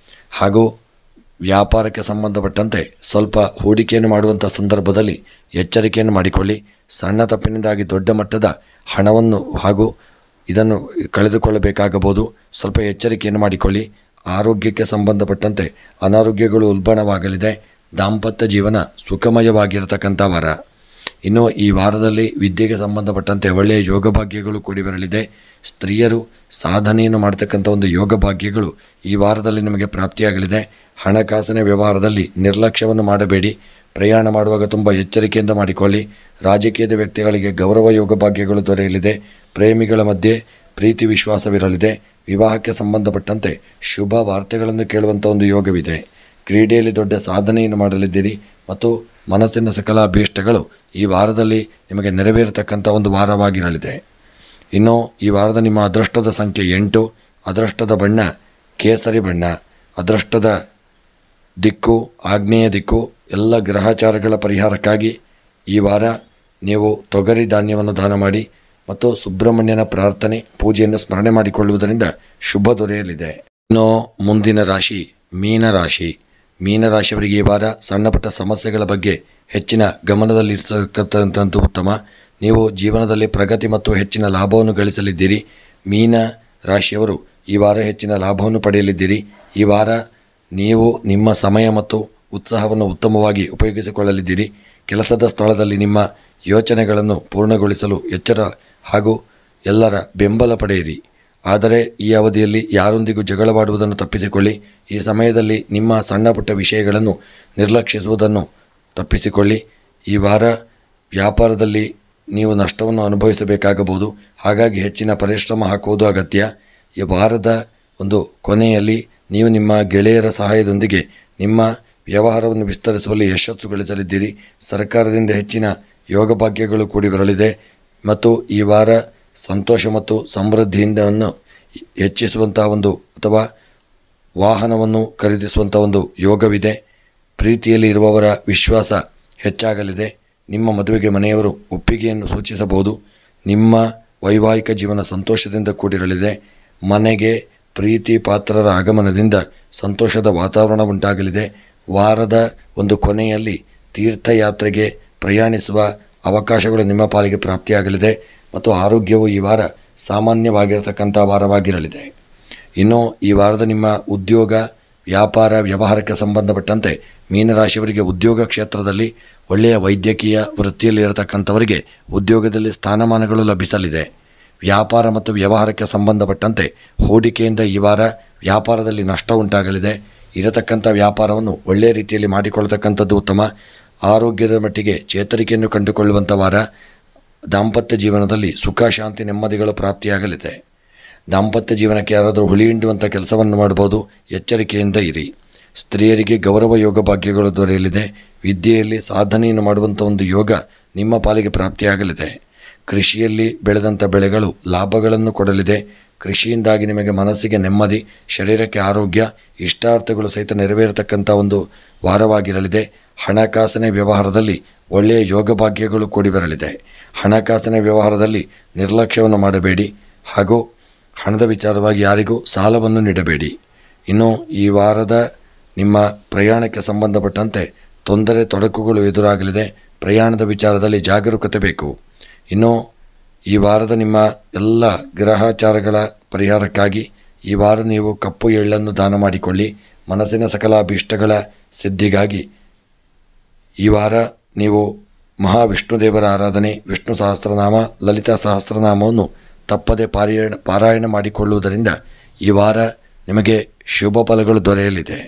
ಹಾಗೂ ವ್ಯಾಪಾರಕ್ಕೆ ಸಂಬಂಧಪಟ್ಟಂತೆ ಸ್ವಲ್ಪ ಹೂಡಿಕೆಯನ್ನು ಮಾಡುವಂಥ ಸಂದರ್ಭದಲ್ಲಿ ಎಚ್ಚರಿಕೆಯನ್ನು ಮಾಡಿಕೊಳ್ಳಿ. ಸಣ್ಣ ತಪ್ಪಿನಿಂದಾಗಿ ದೊಡ್ಡ ಮಟ್ಟದ ಹಣವನ್ನು ಹಾಗೂ ಇದನ್ನು ಕಳೆದುಕೊಳ್ಳಬೇಕಾಗಬಹುದು. ಸ್ವಲ್ಪ ಎಚ್ಚರಿಕೆಯನ್ನು ಮಾಡಿಕೊಳ್ಳಿ. ಆರೋಗ್ಯಕ್ಕೆ ಸಂಬಂಧಪಟ್ಟಂತೆ ಅನಾರೋಗ್ಯಗಳು ಉಲ್ಬಣವಾಗಲಿದೆ. ದಾಂಪತ್ಯ ಜೀವನ ಸುಖಮಯವಾಗಿರತಕ್ಕಂಥ ವಾರ. ಇನ್ನು ಈ ವಾರದಲ್ಲಿ ವಿದ್ಯೆಗೆ ಸಂಬಂಧಪಟ್ಟಂತೆ ಒಳ್ಳೆಯ ಯೋಗ ಭಾಗ್ಯಗಳು ಕೂಡಿ ಬರಲಿದೆ. ಸ್ತ್ರೀಯರು ಸಾಧನೆಯನ್ನು ಮಾಡ್ತಕ್ಕಂಥ ಒಂದು ಯೋಗ ಭಾಗ್ಯಗಳು ಈ ವಾರದಲ್ಲಿ ನಿಮಗೆ ಪ್ರಾಪ್ತಿಯಾಗಲಿದೆ. ಹಣಕಾಸಿನ ವ್ಯವಹಾರದಲ್ಲಿ ನಿರ್ಲಕ್ಷ್ಯವನ್ನು ಮಾಡಬೇಡಿ. ಪ್ರಯಾಣ ಮಾಡುವಾಗ ತುಂಬ ಎಚ್ಚರಿಕೆಯಿಂದ ಮಾಡಿಕೊಳ್ಳಿ. ರಾಜಕೀಯದ ವ್ಯಕ್ತಿಗಳಿಗೆ ಗೌರವ ಯೋಗ ಭಾಗ್ಯಗಳು ದೊರೆಯಲಿದೆ. ಪ್ರೇಮಿಗಳ ಮಧ್ಯೆ ಪ್ರೀತಿ ವಿಶ್ವಾಸವಿರಲಿದೆ. ವಿವಾಹಕ್ಕೆ ಸಂಬಂಧಪಟ್ಟಂತೆ ಶುಭ ವಾರ್ತೆಗಳನ್ನು ಕೇಳುವಂಥ ಒಂದು ಯೋಗವಿದೆ. ಕ್ರೀಡೆಯಲ್ಲಿ ದೊಡ್ಡ ಸಾಧನೆಯನ್ನು ಮಾಡಲಿದ್ದೀರಿ ಮತ್ತು ಮನಸ್ಸಿನ ಸಕಲ ಅಭೀಷ್ಟಗಳು ಈ ವಾರದಲ್ಲಿ ನಿಮಗೆ ನೆರವೇರತಕ್ಕಂಥ ಒಂದು ವಾರವಾಗಿರಲಿದೆ. ಇನ್ನು ಈ ವಾರದ ನಿಮ್ಮ ಅದೃಷ್ಟದ ಸಂಖ್ಯೆ 8, ಅದೃಷ್ಟದ ಬಣ್ಣ ಕೇಸರಿ ಬಣ್ಣ, ಅದೃಷ್ಟದ ದಿಕ್ಕು ಆಗ್ನೇಯ ದಿಕ್ಕು. ಎಲ್ಲ ಗ್ರಹಚಾರಗಳ ಪರಿಹಾರಕ್ಕಾಗಿ ಈ ವಾರ ನೀವು ತೊಗರಿ ಧಾನ್ಯವನ್ನು ದಾನ ಮಾಡಿ ಮತ್ತು ಸುಬ್ರಹ್ಮಣ್ಯನ ಪ್ರಾರ್ಥನೆ ಪೂಜೆಯನ್ನು ಸ್ಮರಣೆ ಮಾಡಿಕೊಳ್ಳುವುದರಿಂದ ಶುಭ ದೊರೆಯಲಿದೆ. ಇನ್ನು ಮುಂದಿನ ರಾಶಿ ಮೀನರಾಶಿ. ಮೀನರಾಶಿಯವರಿಗೆ ಈ ವಾರ ಸಣ್ಣ ಪುಟ್ಟ ಸಮಸ್ಯೆಗಳ ಬಗ್ಗೆ ಹೆಚ್ಚಿನ ಗಮನದಲ್ಲಿರ್ತಕ್ಕಂಥದ್ದು ಉತ್ತಮ. ನೀವು ಜೀವನದಲ್ಲಿ ಪ್ರಗತಿ ಮತ್ತು ಹೆಚ್ಚಿನ ಲಾಭವನ್ನು ಗಳಿಸಲಿದ್ದೀರಿ. ಮೀನ ರಾಶಿಯವರು ಈ ವಾರ ಹೆಚ್ಚಿನ ಲಾಭವನ್ನು ಪಡೆಯಲಿದ್ದೀರಿ. ಈ ವಾರ ನೀವು ನಿಮ್ಮ ಸಮಯ ಮತ್ತು ಉತ್ಸಾಹವನ್ನು ಉತ್ತಮವಾಗಿ ಉಪಯೋಗಿಸಿಕೊಳ್ಳಲಿದ್ದೀರಿ. ಕೆಲಸದ ಸ್ಥಳದಲ್ಲಿ ನಿಮ್ಮ ಯೋಚನೆಗಳನ್ನು ಪೂರ್ಣಗೊಳಿಸಲು ಎಚ್ಚರ ಹಾಗೂ ಎಲ್ಲರ ಬೆಂಬಲ ಪಡೆಯಿರಿ. ಆದರೆ ಈ ಅವಧಿಯಲ್ಲಿ ಯಾರೊಂದಿಗೂ ಜಗಳವಾಡುವುದನ್ನು ತಪ್ಪಿಸಿಕೊಳ್ಳಿ. ಈ ಸಮಯದಲ್ಲಿ ನಿಮ್ಮ ಸಣ್ಣ ಪುಟ್ಟ ವಿಷಯಗಳನ್ನು ನಿರ್ಲಕ್ಷಿಸುವುದನ್ನು ತಪ್ಪಿಸಿಕೊಳ್ಳಿ. ಈ ವಾರ ವ್ಯಾಪಾರದಲ್ಲಿ ನೀವು ನಷ್ಟವನ್ನು ಅನುಭವಿಸಬೇಕಾಗಬಹುದು. ಹಾಗಾಗಿ ಹೆಚ್ಚಿನ ಪರಿಶ್ರಮ ಹಾಕುವುದು ಅಗತ್ಯ. ಈ ವಾರದ ಒಂದು ಕೊನೆಯಲ್ಲಿ ನೀವು ನಿಮ್ಮ ಗೆಳೆಯರ ಸಹಾಯದೊಂದಿಗೆ ನಿಮ್ಮ ವ್ಯವಹಾರವನ್ನು ವಿಸ್ತರಿಸುವಲ್ಲಿ ಯಶಸ್ಸು ಗಳಿಸಲಿದ್ದೀರಿ. ಸರ್ಕಾರದಿಂದ ಹೆಚ್ಚಿನ ಯೋಗ ಭಾಗ್ಯಗಳು ಕೂಡಿ ಬರಲಿದೆ ಮತ್ತು ಈ ವಾರ ಸಂತೋಷ ಮತ್ತು ಸಮೃದ್ಧಿಯಿಂದವನ್ನು ಹೆಚ್ಚಿಸುವಂತಹ ಒಂದು ಅಥವಾ ವಾಹನವನ್ನು ಖರೀದಿಸುವಂಥ ಒಂದು ಯೋಗವಿದೆ. ಪ್ರೀತಿಯಲ್ಲಿ ಇರುವವರ ವಿಶ್ವಾಸ ಹೆಚ್ಚಾಗಲಿದೆ. ನಿಮ್ಮ ಮದುವೆಗೆ ಮನೆಯವರು ಒಪ್ಪಿಗೆಯನ್ನು ಸೂಚಿಸಬಹುದು. ನಿಮ್ಮ ವೈವಾಹಿಕ ಜೀವನ ಸಂತೋಷದಿಂದ ಕೂಡಿರಲಿದೆ. ಮನೆಗೆ ಪ್ರೀತಿ ಪಾತ್ರರ ಆಗಮನದಿಂದ ಸಂತೋಷದ ವಾತಾವರಣ ಉಂಟಾಗಲಿದೆ. ವಾರದ ಒಂದು ಕೊನೆಯಲ್ಲಿ ತೀರ್ಥಯಾತ್ರೆಗೆ ಪ್ರಯಾಣಿಸುವ ಅವಕಾಶಗಳು ನಿಮ್ಮ ಪಾಲಿಗೆ ಪ್ರಾಪ್ತಿಯಾಗಲಿದೆ ಮತ್ತು ಆರೋಗ್ಯವು ಈ ವಾರ ಸಾಮಾನ್ಯವಾಗಿರತಕ್ಕಂಥ ವಾರವಾಗಿರಲಿದೆ. ಇನ್ನು ಈ ವಾರದ ನಿಮ್ಮ ಉದ್ಯೋಗ ವ್ಯಾಪಾರ ವ್ಯವಹಾರಕ್ಕೆ ಸಂಬಂಧಪಟ್ಟಂತೆ ಮೀನರಾಶಿಯವರಿಗೆ ಉದ್ಯೋಗ ಕ್ಷೇತ್ರದಲ್ಲಿ ಒಳ್ಳೆಯ ವೈದ್ಯಕೀಯ ವೃತ್ತಿಯಲ್ಲಿರತಕ್ಕಂಥವರಿಗೆ ಉದ್ಯೋಗದಲ್ಲಿ ಸ್ಥಾನಮಾನಗಳು ಲಭಿಸಲಿದೆ. ವ್ಯಾಪಾರ ಮತ್ತು ವ್ಯವಹಾರಕ್ಕೆ ಸಂಬಂಧಪಟ್ಟಂತೆ ಹೂಡಿಕೆಯಿಂದ ಈ ವಾರ ವ್ಯಾಪಾರದಲ್ಲಿ ನಷ್ಟ ಉಂಟಾಗಲಿದೆ. ಇರತಕ್ಕಂಥ ವ್ಯಾಪಾರವನ್ನು ಒಳ್ಳೆಯ ರೀತಿಯಲ್ಲಿ ಮಾಡಿಕೊಳ್ಳತಕ್ಕಂಥದ್ದು ಉತ್ತಮ. ಆರೋಗ್ಯದ ಮಟ್ಟಿಗೆ ಚೇತರಿಕೆಯನ್ನು ಕಂಡುಕೊಳ್ಳುವಂಥ ವಾರ. ದಾಂಪತ್ಯ ಜೀವನದಲ್ಲಿ ಸುಖ ಶಾಂತಿ ನೆಮ್ಮದಿಗಳು ಪ್ರಾಪ್ತಿಯಾಗಲಿದೆ. ದಾಂಪತ್ಯ ಜೀವನಕ್ಕೆ ಯಾರಾದರೂ ಹುಳಿ ಹಿಂಡುವಂಥ ಕೆಲಸವನ್ನು ಮಾಡಬಹುದು. ಎಚ್ಚರಿಕೆಯಿಂದ ಇರಿ. ಸ್ತ್ರೀಯರಿಗೆ ಗೌರವ ಯೋಗ ಭಾಗ್ಯಗಳು ದೊರೆಯಲಿದೆ. ವಿದ್ಯೆಯಲ್ಲಿ ಸಾಧನೆಯನ್ನು ಮಾಡುವಂಥ ಒಂದು ಯೋಗ ನಿಮ್ಮ ಪಾಲಿಗೆ ಪ್ರಾಪ್ತಿಯಾಗಲಿದೆ. ಕೃಷಿಯಲ್ಲಿ ಬೆಳೆದಂಥ ಬೆಳೆಗಳು ಲಾಭಗಳನ್ನು ಕೊಡಲಿದೆ. ಕೃಷಿಯಿಂದಾಗಿ ನಿಮಗೆ ಮನಸ್ಸಿಗೆ ನೆಮ್ಮದಿ, ಶರೀರಕ್ಕೆ ಆರೋಗ್ಯ, ಇಷ್ಟಾರ್ಥಗಳು ಸಹಿತ ನೆರವೇರತಕ್ಕಂಥ ಒಂದು ವಾರವಾಗಿರಲಿದೆ. ಹಣಕಾಸಿನ ವ್ಯವಹಾರದಲ್ಲಿ ಒಳ್ಳೆಯ ಯೋಗ ಭಾಗ್ಯಗಳು ಕೂಡಿ ಬರಲಿದೆ. ಹಣಕಾಸಿನ ವ್ಯವಹಾರದಲ್ಲಿ ನಿರ್ಲಕ್ಷ್ಯವನ್ನು ಮಾಡಬೇಡಿ ಹಾಗೂ ಹಣದ ವಿಚಾರವಾಗಿ ಯಾರಿಗೂ ಸಾಲವನ್ನು ನೀಡಬೇಡಿ. ಇನ್ನು ಈ ವಾರದ ನಿಮ್ಮ ಪ್ರಯಾಣಕ್ಕೆ ಸಂಬಂಧಪಟ್ಟಂತೆ ತೊಂದರೆ ತೊಡಕುಗಳು ಎದುರಾಗಲಿದೆ. ಪ್ರಯಾಣದ ವಿಚಾರದಲ್ಲಿ ಜಾಗರೂಕತೆ ಬೇಕು. ಇನ್ನು ಈ ವಾರದ ನಿಮ್ಮ ಎಲ್ಲ ಗ್ರಹಚಾರಗಳ ಪರಿಹಾರಕ್ಕಾಗಿ ಈ ವಾರ ನೀವು ಕಪ್ಪು ಎಳ್ಳನ್ನು ದಾನ ಮಾಡಿಕೊಳ್ಳಿ. ಮನಸ್ಸಿನ ಸಕಲ ಅಭೀಷ್ಟಗಳ ಸಿದ್ಧಿಗಾಗಿ ಈ ವಾರ ನೀವು ಮಹಾವಿಷ್ಣು ದೇವರ ಆರಾಧನೆ, ವಿಷ್ಣು ಸಹಸ್ರನಾಮ, ಲಲಿತಾ ಸಹಸ್ರನಾಮವನ್ನು ತಪ್ಪದೆ ಪಾರಾಯಣ ಮಾಡಿಕೊಳ್ಳುವುದರಿಂದ ಈ ವಾರ ನಿಮಗೆ ಶುಭ ಫಲಗಳು ದೊರೆಯಲಿದೆ.